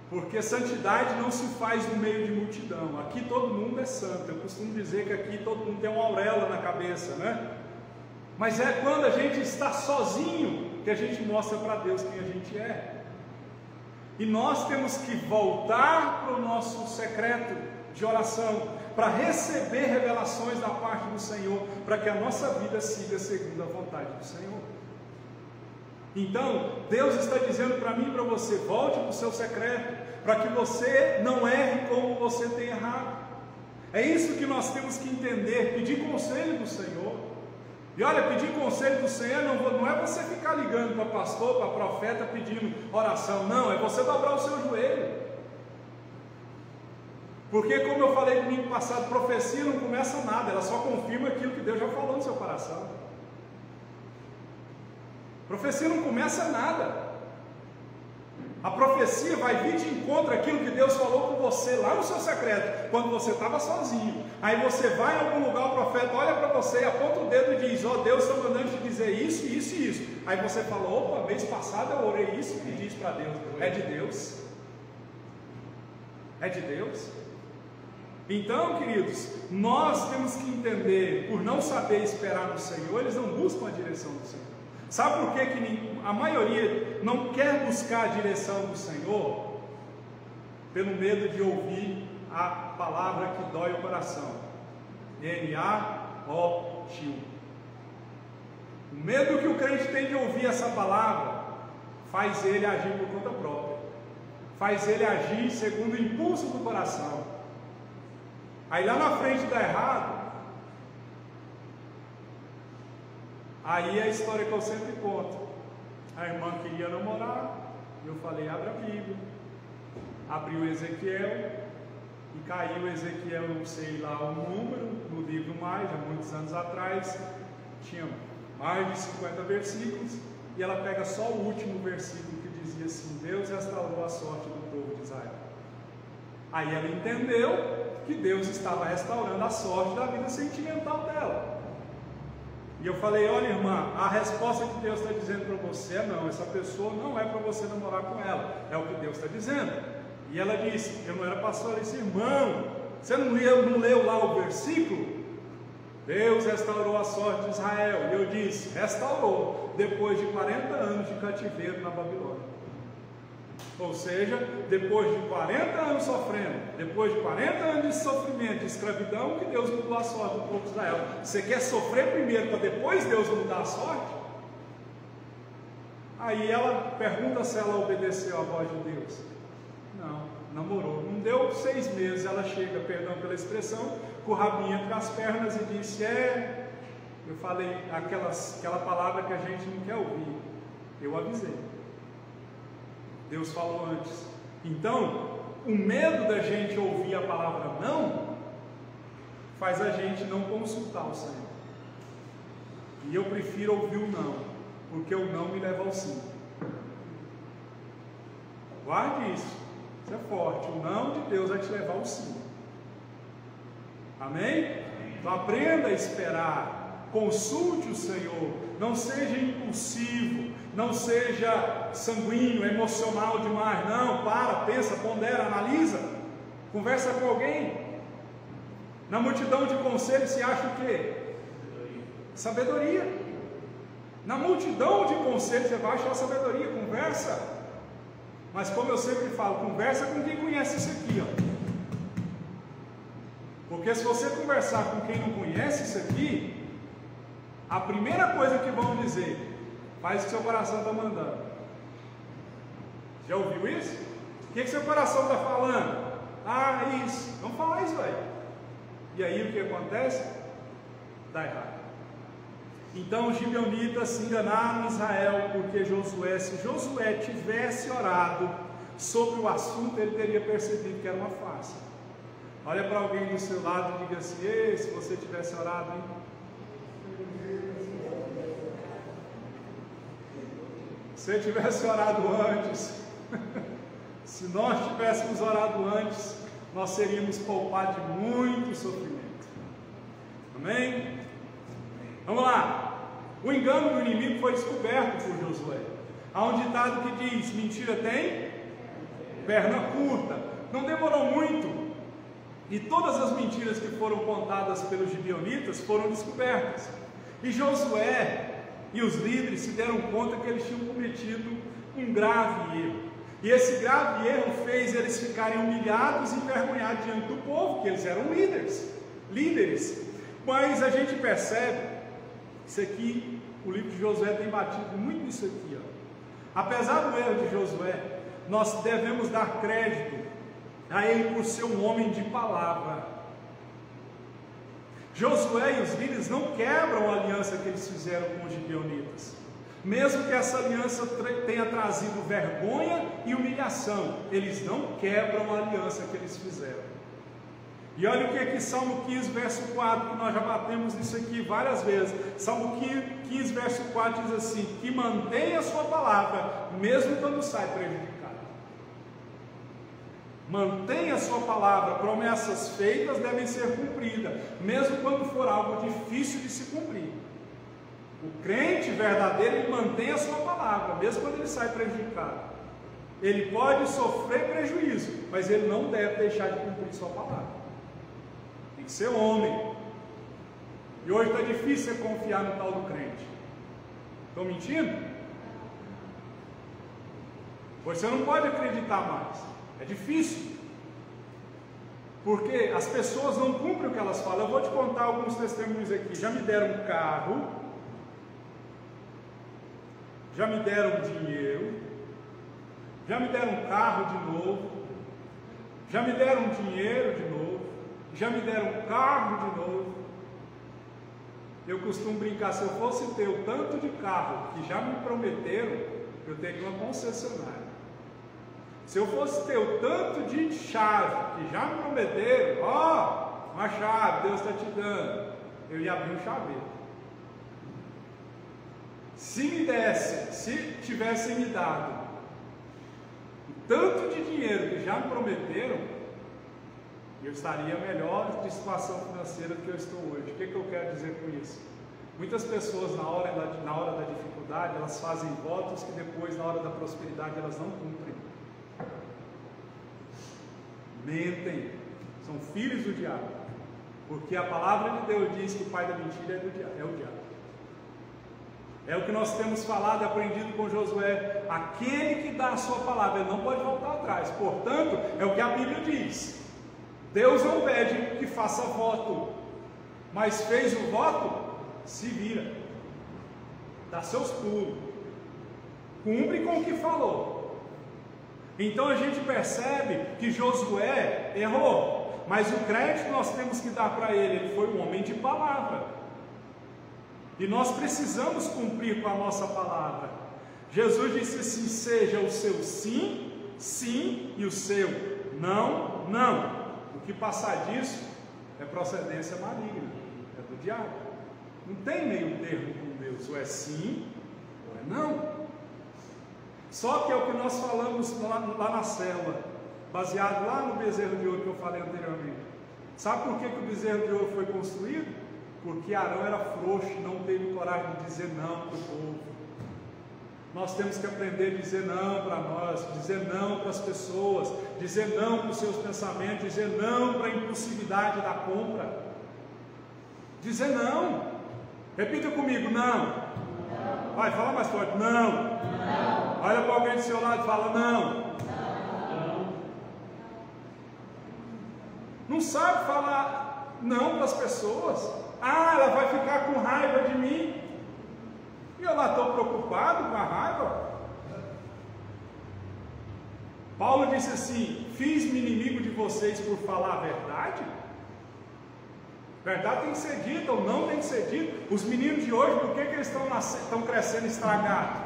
porque santidade não se faz no meio de multidão. Aqui todo mundo é santo. Eu costumo dizer que aqui todo mundo tem uma auréola na cabeça, né? Mas é quando a gente está sozinho que a gente mostra para Deus quem a gente é. E nós temos que voltar para o nosso secreto de oração, para receber revelações da parte do Senhor, para que a nossa vida siga segundo a vontade do Senhor. Então, Deus está dizendo para mim e para você: volte para o seu secreto, para que você não erre como você tem errado. É isso que nós temos que entender, pedir conselho do Senhor. E olha, pedir conselho do Senhor não é você ficar ligando para pastor, para profeta, pedindo oração. Não, é você dobrar o seu joelho. Porque, como eu falei domingo passado, profecia não começa nada, ela só confirma aquilo que Deus já falou no seu coração. Profecia não começa nada. A profecia vai vir de encontro àquilo que Deus falou com você lá no seu secreto, quando você estava sozinho. Aí você vai em algum lugar, o profeta olha para você, aponta o dedo e diz: ó, Deus está mandando te dizer isso, isso e isso. Aí você fala: opa, mês passado eu orei isso e pedi isso para Deus. É de Deus? É de Deus? Então, queridos, nós temos que entender, por não saber esperar no Senhor, eles não buscam a direção do Senhor. Sabe por que a maioria não quer buscar a direção do Senhor? Pelo medo de ouvir a palavra que dói o coração. N-A-O-T-I-O. O medo que o crente tem de ouvir essa palavra faz ele agir por conta própria, faz ele agir segundo o impulso do coração. Aí lá na frente dá errado. Aí é a história que eu sempre conto. A irmã queria namorar, eu falei: abre a Bíblia. Abriu Ezequiel, e caiu Ezequiel, não sei lá o número, no livro mais, há muitos anos atrás, tinha mais de 50 versículos, e ela pega só o último versículo que dizia assim: Deus restaurou a sorte do povo de Israel. Aí ela entendeu que Deus estava restaurando a sorte da vida sentimental dela. E eu falei: olha, irmã, a resposta que Deus está dizendo para você é não, essa pessoa não é para você namorar com ela, é o que Deus está dizendo. E ela disse: eu não era pastor. Eu disse: irmão, você não leu lá o versículo? Deus restaurou a sorte de Israel. E eu disse: restaurou, depois de 40 anos de cativeiro na Babilônia. Ou seja, depois de 40 anos sofrendo, depois de 40 anos de sofrimento, de escravidão, que Deus mudou a sorte do povo de Israel. Você quer sofrer primeiro para depois Deus mudar a sorte? Aí ela pergunta se ela obedeceu à voz de Deus. Não, namorou. Não deu 6 meses, ela chega, perdão pela expressão, com o rabinho entre as pernas e disse: eu falei aquela palavra que a gente não quer ouvir. Eu avisei. Deus falou antes. Então, o medo da gente ouvir a palavra não faz a gente não consultar o Senhor. E eu prefiro ouvir o não, porque o não me leva ao sim. Guarde isso, isso é forte. O não de Deus vai te levar ao sim. Amém? Então aprenda a esperar, consulte o Senhor, não seja impulsivo, não seja sanguíneo, emocional demais. Não, pensa, pondera, analisa, conversa com alguém. Na multidão de conselhos se acha o quê? Sabedoria. Na multidão de conselhos você vai achar sabedoria, conversa. Mas como eu sempre falo, conversa com quem conhece isso aqui, ó. Porque Porque se você conversar com quem não conhece isso aqui, a primeira coisa que vão dizer, faz o que seu coração está mandando. Já ouviu isso? O que seu coração está falando? Ah, isso. Vamos falar isso aí. E aí o que acontece? Dá errado. Então os gibeonitas se enganaram em Israel, porque Josué, se Josué tivesse orado sobre o assunto, ele teria percebido que era uma farsa. Olha para alguém do seu lado e diga assim: ei, se você tivesse orado, hein? Se você tivesse orado antes, se nós tivéssemos orado antes, nós seríamos poupados de muito sofrimento. Amém? Vamos lá. O engano do inimigo foi descoberto por Josué. Há um ditado que diz: mentira tem perna curta. Não demorou muito e todas as mentiras que foram contadas pelos gibeonitas foram descobertas. E Josué e os líderes se deram conta que eles tinham cometido um grave erro. E esse grave erro fez eles ficarem humilhados e envergonhados diante do povo, que eles eram líderes. Mas a gente percebe, isso aqui, o livro de Josué tem batido muito nisso aqui, ó. Apesar do erro de Josué, nós devemos dar crédito a ele por ser um homem de palavra. Josué e os líderes não quebram a aliança que eles fizeram com os gibeonitas, mesmo que essa aliança tenha trazido vergonha e humilhação, eles não quebram a aliança que eles fizeram. E olha o que aqui Salmo 15, verso 4, que nós já batemos nisso aqui várias vezes. Salmo 15, verso 4 diz assim: que mantenha a sua palavra, mesmo quando sai prejudicado. Mantenha a sua palavra, promessas feitas devem ser cumpridas, mesmo quando for algo difícil de se cumprir. O crente verdadeiro, ele mantém a sua palavra, mesmo quando ele sai prejudicado. Ele pode sofrer prejuízo, mas ele não deve deixar de cumprir sua palavra. Tem que ser homem. E hoje está difícil você confiar no tal do crente. Estão mentindo? Hoje você não pode acreditar mais. É difícil. Porque as pessoas não cumprem o que elas falam. Eu vou te contar alguns testemunhos aqui. Já me deram um carro, já me deram dinheiro, já me deram um carro de novo, já me deram dinheiro de novo, já me deram um carro de novo. Eu costumo brincar, se eu fosse ter o tanto de carro que já me prometeram, eu teria uma concessionária. Se eu fosse ter o tanto de chave que já me prometeram, ó, uma chave, Deus está te dando, eu ia abrir um chaveiro. Se me desse, se tivessem me dado o tanto de dinheiro que já me prometeram, eu estaria melhor de situação financeira do que eu estou hoje. O que eu quero dizer com isso? Muitas pessoas na hora da dificuldade, elas fazem votos que depois, na hora da prosperidade, elas não cumprem. Mentem, são filhos do diabo, porque a palavra de Deus diz que o pai da mentira é o diabo. É o que nós temos falado e aprendido com Josué: aquele que dá a sua palavra, ele não pode voltar atrás. Portanto, é o que a Bíblia diz. Deus não pede que faça voto, mas fez o voto, se vira, dá seus pulos, cumpre com o que falou. Então a gente percebe que Josué errou, mas o crédito que nós temos que dar para ele foi um homem de palavra, e nós precisamos cumprir com a nossa palavra. Jesus disse assim: seja o seu sim, sim, e o seu não, não. O que passar disso é procedência maligna, é do diabo. Não tem meio termo com Deus, ou é sim ou é não. Só que é o que nós falamos lá na célula, baseado lá no bezerro de ouro que eu falei anteriormente. Sabe por que o bezerro de ouro foi construído? Porque Arão era frouxo, não teve coragem de dizer não para o povo. Nós temos que aprender a dizer não para nós, dizer não para as pessoas, dizer não para os seus pensamentos, dizer não para a impulsividade da compra. Dizer não. Repita comigo: não. Vai, fala mais forte: não. Olha para alguém do seu lado e fala: não. Não sabe falar não para as pessoas. Ah, ela vai ficar com raiva de mim. E eu lá estou preocupado com a raiva. Paulo disse assim: fiz-me inimigo de vocês por falar a verdade. Verdade tem que ser dita ou não tem que ser dita. Os meninos de hoje, por que eles estão crescendo estragados?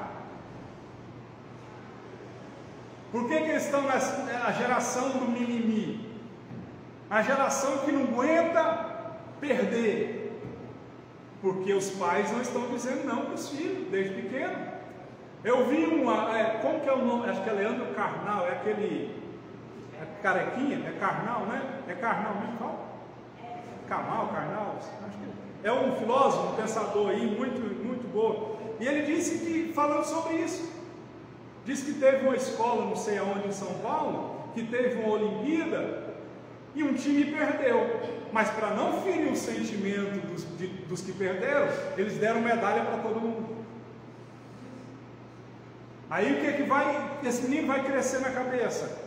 Por que eles estão na geração do mimimi? A geração que não aguenta perder. Porque os pais não estão dizendo não para os filhos, desde pequeno. Eu vi como que é o nome? Acho que é Leandro Carnal, é aquele carequinha, é Carnal, né? É Carnal mesmo, qual? Carnal, acho que é um filósofo, um pensador aí, muito, muito bom. E ele disse que, falando sobre isso, disse que teve uma escola, não sei aonde, em São Paulo, que teve uma Olimpíada e um time perdeu. Mas para não ferir o sentimento dos que perderam, eles deram medalha para todo mundo. Aí o que vai? Esse menino vai crescer na cabeça.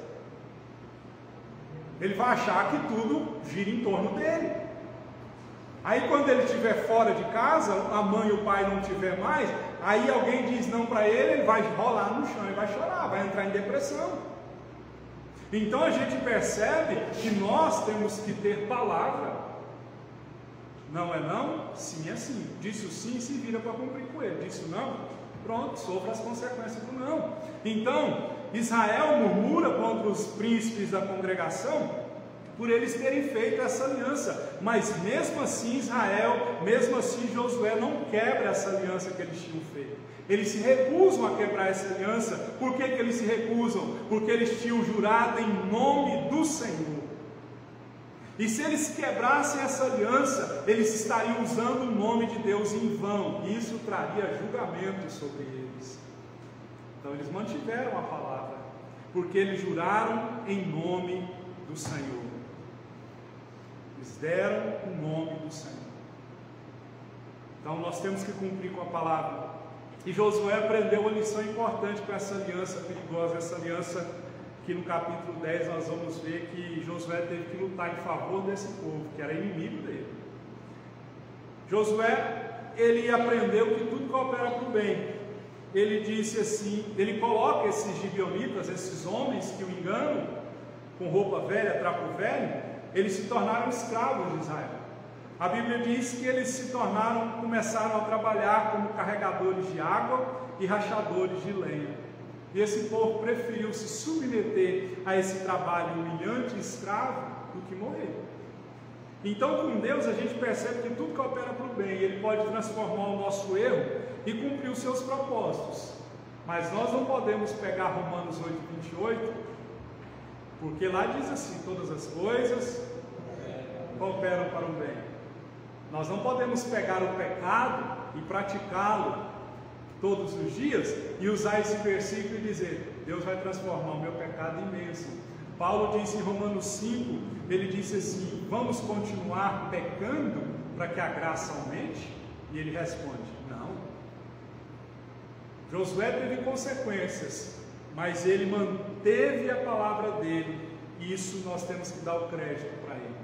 Ele vai achar que tudo gira em torno dele. Aí quando ele estiver fora de casa, a mãe e o pai não estiver mais, aí alguém diz não para ele, ele vai rolar no chão e vai chorar, vai entrar em depressão. Então a gente percebe que nós temos que ter palavra. Não é não? Sim é sim. Disse o sim, se vira para cumprir com ele. Disse o não, pronto, sofra as consequências do não. Então, Israel murmura contra os príncipes da congregação por eles terem feito essa aliança, mas mesmo assim Israel, mesmo assim Josué não quebra essa aliança que eles tinham feito. Eles se recusam a quebrar essa aliança. Por que eles se recusam? Porque eles tinham jurado em nome do Senhor. E se eles quebrassem essa aliança, eles estariam usando o nome de Deus em vão, e isso traria julgamento sobre eles. Então eles mantiveram a palavra, porque eles juraram em nome do Senhor. Eles deram o nome do Senhor. Então nós temos que cumprir com a palavra. E Josué aprendeu uma lição importante com essa aliança perigosa, essa aliança que no capítulo 10 nós vamos ver que Josué teve que lutar em favor desse povo, que era inimigo dele. Josué, ele aprendeu que tudo coopera para o bem. Ele disse assim, ele coloca esses gibeonitas, esses homens que o enganam, com roupa velha, trapo velho, eles se tornaram escravos de Israel. A Bíblia diz que eles começaram a trabalhar como carregadores de água e rachadores de lenha. E esse povo preferiu se submeter a esse trabalho humilhante e escravo do que morrer. Então, com Deus, a gente percebe que tudo coopera para o bem. Ele pode transformar o nosso erro e cumprir os seus propósitos. Mas nós não podemos pegar Romanos 8:28, porque lá diz assim: todas as coisas cooperam para o bem. Nós não podemos pegar o pecado e praticá-lo todos os dias e usar esse versículo e dizer: Deus vai transformar o meu pecado em bênção. Paulo disse em Romanos 5, ele disse assim: vamos continuar pecando para que a graça aumente? E ele responde: não. Josué teve consequências, mas ele manteve a palavra dele, e isso nós temos que dar o crédito para ele.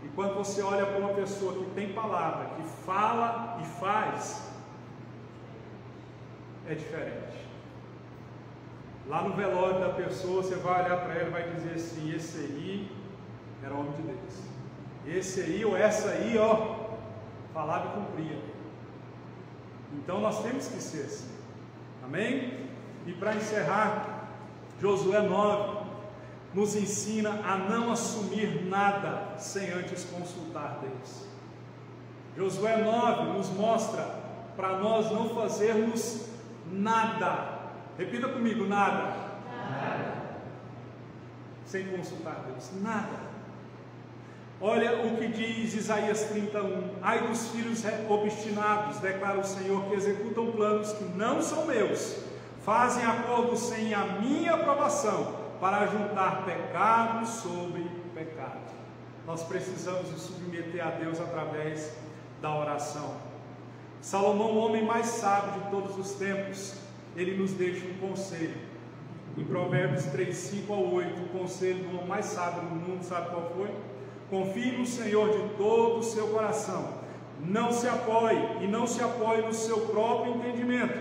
E quando você olha para uma pessoa que tem palavra, que fala e faz, é diferente. Lá no velório da pessoa, você vai olhar para ela e vai dizer assim: esse aí era homem de Deus. Esse aí ou essa aí, ó, falava e cumpria. Então nós temos que ser assim. Amém? E para encerrar, Josué 9 nos ensina a não assumir nada sem antes consultar Deus. Josué 9 nos mostra para nós não fazermos nada. Repita comigo: nada. Nada. Sem consultar Deus, nada. Olha o que diz Isaías 31: ai dos filhos obstinados, declara o Senhor, que executam planos que não são meus, fazem acordos sem a minha aprovação, para juntar pecado sobre pecado. Nós precisamos nos submeter a Deus através da oração. Salomão, o homem mais sábio de todos os tempos, ele nos deixa um conselho. Em Provérbios 3:5-8, o conselho do homem mais sábio do mundo, sabe qual foi? Confie no Senhor de todo o seu coração. Não se apoie no seu próprio entendimento.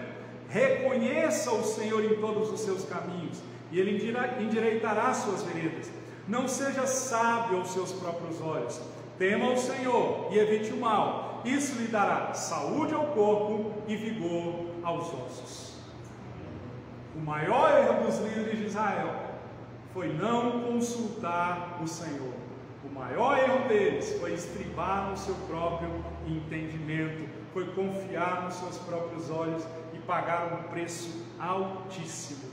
Reconheça o Senhor em todos os seus caminhos, e Ele endireitará suas veredas. Não seja sábio aos seus próprios olhos. Tema o Senhor e evite o mal. Isso lhe dará saúde ao corpo e vigor aos ossos. O maior erro dos líderes de Israel foi não consultar o Senhor. O maior erro deles foi estribar no seu próprio entendimento, foi confiar nos seus próprios olhos e pagar um preço altíssimo.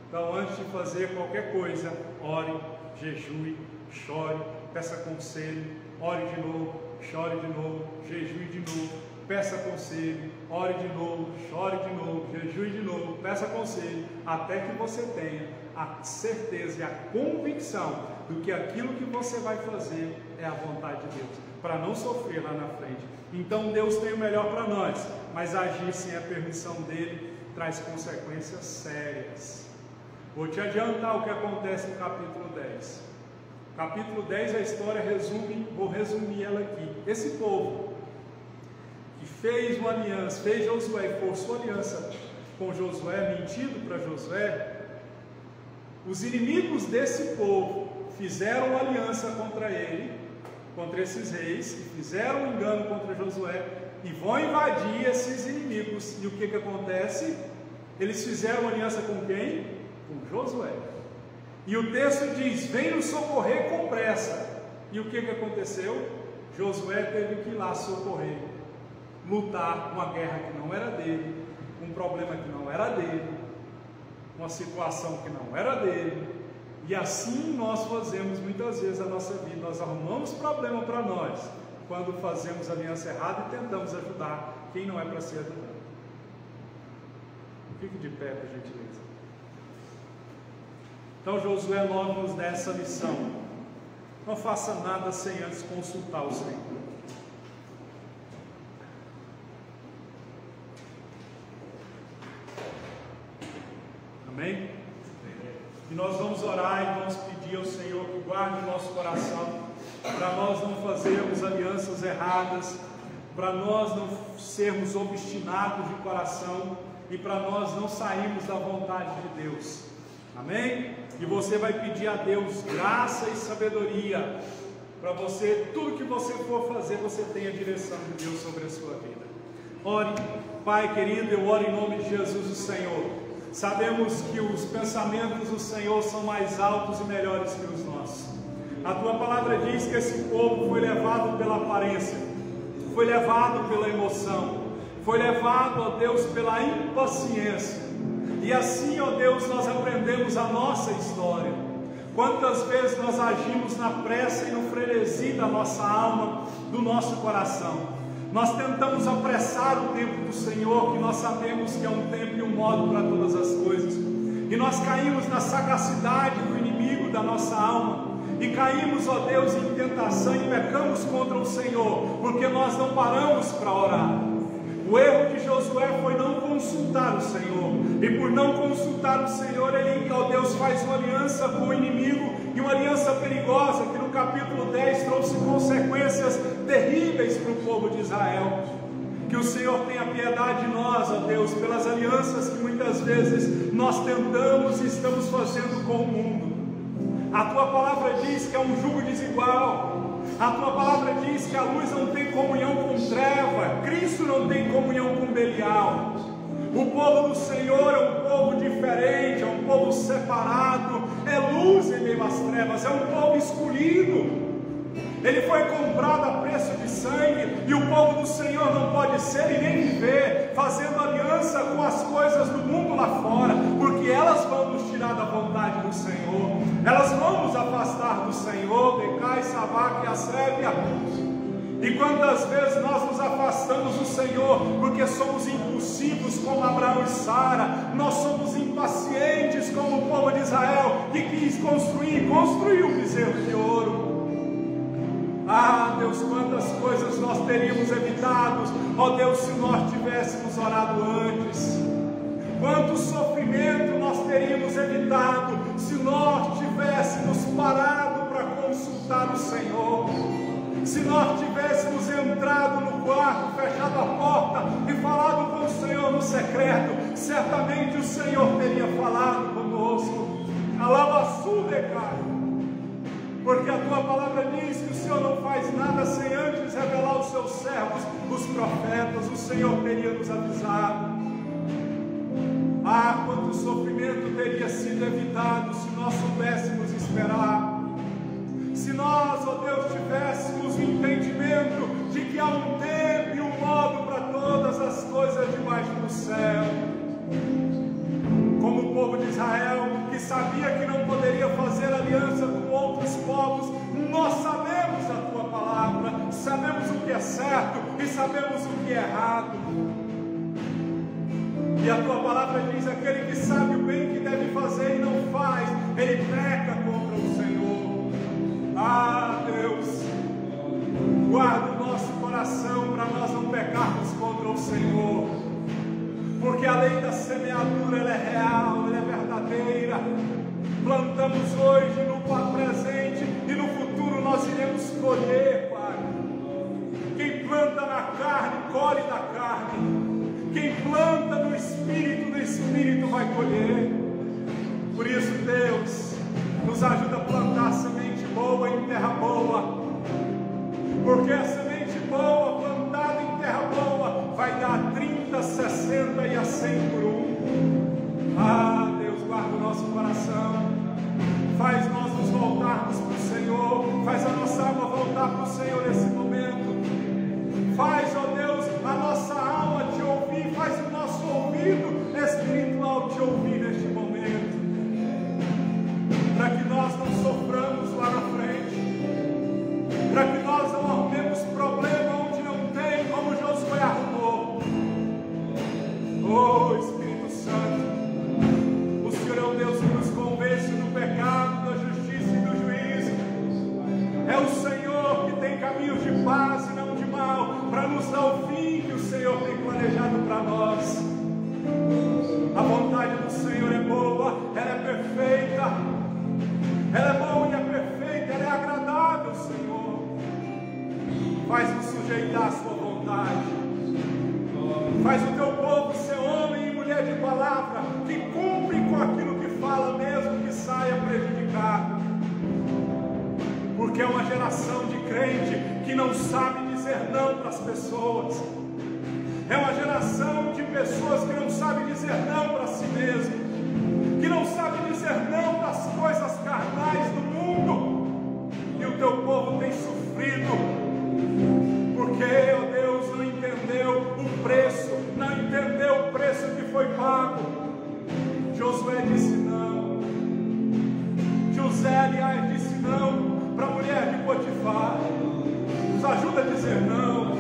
Então, antes de fazer qualquer coisa, ore, jejue, chore, peça conselho, ore de novo, chore de novo, jejue de novo, peça conselho, ore de novo, chore de novo, jejue de novo, peça conselho, até que você tenha a certeza e a convicção do que aquilo que você vai fazer é a vontade de Deus, para não sofrer lá na frente. Então Deus tem o melhor para nós, mas agir sem a permissão dele traz consequências sérias. Vou te adiantar o que acontece no capítulo 10. Capítulo 10, a história vou resumir ela aqui. Esse povo que fez uma aliança, fez Josué, forçou aliança com Josué, mentindo para Josué, os inimigos desse povo fizeram uma aliança contra ele, contra esses reis, que fizeram um engano contra Josué, e vão invadir esses inimigos. E o que acontece? Eles fizeram uma aliança com quem? Com Josué. E o texto diz: vem nos socorrer com pressa. E o que aconteceu? Josué teve que ir lá socorrer, lutar uma guerra que não era dele, um problema que não era dele, uma situação que não era dele. E assim nós fazemos muitas vezes a nossa vida. Nós arrumamos problema para nós quando fazemos aliança errada e tentamos ajudar quem não é para ser ajudado. Fique de pé, por gentileza. Então Josué 9 nos dá essa lição: não faça nada sem antes consultar o Senhor. Amém? E nós vamos orar e vamos pedir ao Senhor que guarde o nosso coração, para nós não fazermos alianças erradas, para nós não sermos obstinados de coração e para nós não sairmos da vontade de Deus. Amém? E você vai pedir a Deus graça e sabedoria, para você, tudo que você for fazer, você tenha a direção de Deus sobre a sua vida. Ore, Pai querido, eu oro em nome de Jesus o Senhor. Sabemos que os pensamentos do Senhor são mais altos e melhores que os nossos. A tua palavra diz que esse povo foi levado pela aparência, foi levado pela emoção, foi levado, ó Deus, pela impaciência. E assim, ó Deus, nós aprendemos a nossa história. Quantas vezes nós agimos na pressa e no frenesi da nossa alma, do nosso coração. Nós tentamos apressar o tempo do Senhor, que nós sabemos que é um tempo e um modo para todas as coisas. E nós caímos na sagacidade do inimigo da nossa alma. E caímos, ó Deus, em tentação e pecamos contra o Senhor, porque nós não paramos para orar. O erro de Josué foi não consultar o Senhor. E por não consultar o Senhor, ele, ó Deus, faz uma aliança com o inimigo, e uma aliança perigosa, que no capítulo 10 trouxe consequências terríveis para o povo de Israel. Que o Senhor tenha piedade de nós, ó Deus, pelas alianças que muitas vezes nós tentamos e estamos fazendo com o mundo. A tua palavra diz que é um jugo desigual. A tua palavra diz que a luz não tem comunhão com treva, Cristo não tem comunhão com Belial. O povo do Senhor é um povo diferente, é um povo separado, é luz em meio às trevas, é um povo escolhido. Ele foi comprado a preço de sangue, e o povo do Senhor não pode ser e nem viver fazendo aliança com as coisas do mundo lá fora, porque elas vão nos tirar da vontade do Senhor, elas vão nos afastar do Senhor. Decai, Sabaque e Assébia. E quantas vezes nós nos afastamos do Senhor porque somos impulsivos como Abraão e Sara, nós somos impacientes como o povo de Israel, que quis construir um bezerro de ouro. Ah, Deus, quantas coisas nós teríamos evitado, ó Deus, se nós tivéssemos orado antes. Quanto sofrimento nós teríamos evitado se nós tivéssemos parado para consultar o Senhor. Se nós tivéssemos entrado no quarto, fechado a porta e falado com o Senhor no secreto, certamente o Senhor teria falado conosco. Porque a tua palavra diz que o Senhor não faz nada sem antes revelar aos seus servos, os profetas. O Senhor teria nos avisado. Quanto sofrimento teria sido evitado se nós soubéssemos esperar. Se nós, ó Deus, tivéssemos o entendimento de que há um tempo e um modo para todas as coisas debaixo do céu. Como o povo de Israel, que sabia que não poderia fazer aliança com outros povos, nós sabemos a tua palavra, sabemos o que é certo e sabemos o que é errado. E a tua palavra diz: aquele que sabe o bem que deve fazer e não faz, ele peca contra o Senhor. Deus, guarda o nosso coração para nós não pecarmos contra o Senhor, porque a lei da semeadura, ela é real, ela é verdadeira. Plantamos hoje no presente e no futuro nós iremos colher, Pai. Quem planta na carne, colhe da carne. Quem planta no Espírito vai colher. Por isso, Deus, nos ajuda a plantar semente boa em terra boa, porque a semente boa plantada em terra boa vai dar 30, 60 e a 100 por um. Deus, guarda o nosso coração, faz nós nos voltarmos para o Senhor, faz a nossa alma voltar para o Senhor nesse momento, faz, ó Deus, a nossa alma te ouvir, faz o nosso ouvido espiritual te ouvir neste momento, para que nós não soframos lá na frente, para que nós não arrumemos problema onde não tem, como Josué arrumou. Espírito Santo, o Senhor é o Deus que nos convence do pecado, da justiça e do juízo. É o Senhor que tem caminhos de paz e não de mal, para nos dar o fim que o Senhor tem planejado para nós. A vontade do Senhor é boa, ela é perfeita. Ela é boa e é perfeita, ela é agradável, Senhor. Faz-nos sujeitar à sua vontade. Faz o teu povo ser homem e mulher de palavra, que cumpre com aquilo que fala, mesmo que saia prejudicado. Porque é uma geração de crente que não sabe dizer não para as pessoas. É uma geração de pessoas que não sabem dizer não para si mesmo, que não sabem dizer não para as coisas carnais do mundo. E o teu povo tem sofrido, porque, ó Deus, não entendeu o preço, não entendeu o preço que foi pago. Josué disse não, José, aliás, disse não para a mulher de Potifar. Nos ajuda a dizer não.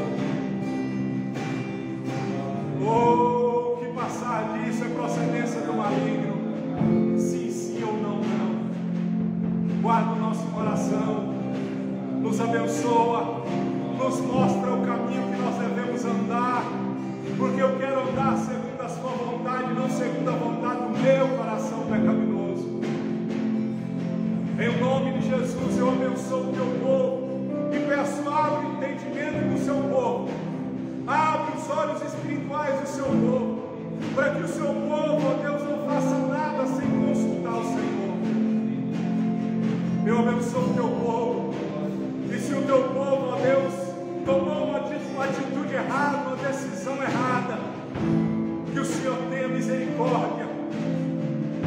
O que passar disso é procedência do maligno. Sim, sim ou não, não. Guarda o nosso coração, nos abençoa, nos mostra o caminho que nós devemos andar, porque eu quero andar segundo a sua vontade, não segundo a vontade do meu coração pecaminoso. Em nome de Jesus eu abençoo o teu povo e peço, abre o entendimento do seu povo, abre os olhos espirituais do seu povo, para que o seu povo, ó Deus, não faça nada sem consultar o Senhor. Eu abençoo o teu povo, e se o teu povo, ó Deus, tomou uma atitude errada, uma decisão errada, que o Senhor tenha misericórdia,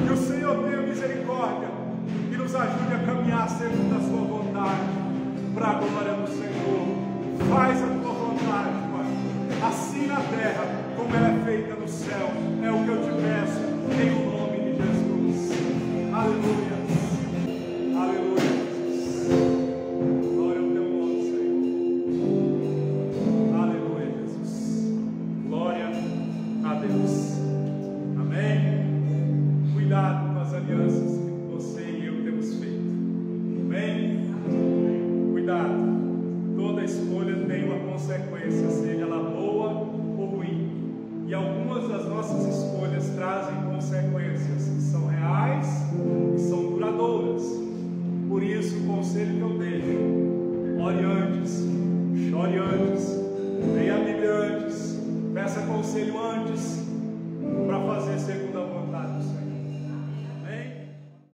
que o Senhor tenha misericórdia e nos ajude a caminhar segundo a sua vontade, para a glória do Senhor. Faz a tua vontade, Pai, assim na terra como ela é feita no céu. É o que eu te peço, em o nome de Jesus. Aleluia. Aleluia, Jesus. Glória ao teu nome, Senhor. Aleluia, Jesus. Glória a Deus. Amém. Cuidado com as alianças que você e eu temos feito. Amém. Cuidado. Toda escolha tem uma consequência, seja ela boa ou ruim. E algumas das nossas escolhas trazem consequências que são reais e são duradouras. Por isso, o conselho que eu ore antes, leia a Bíblia antes, peça conselho antes, para fazer segundo a vontade do Senhor.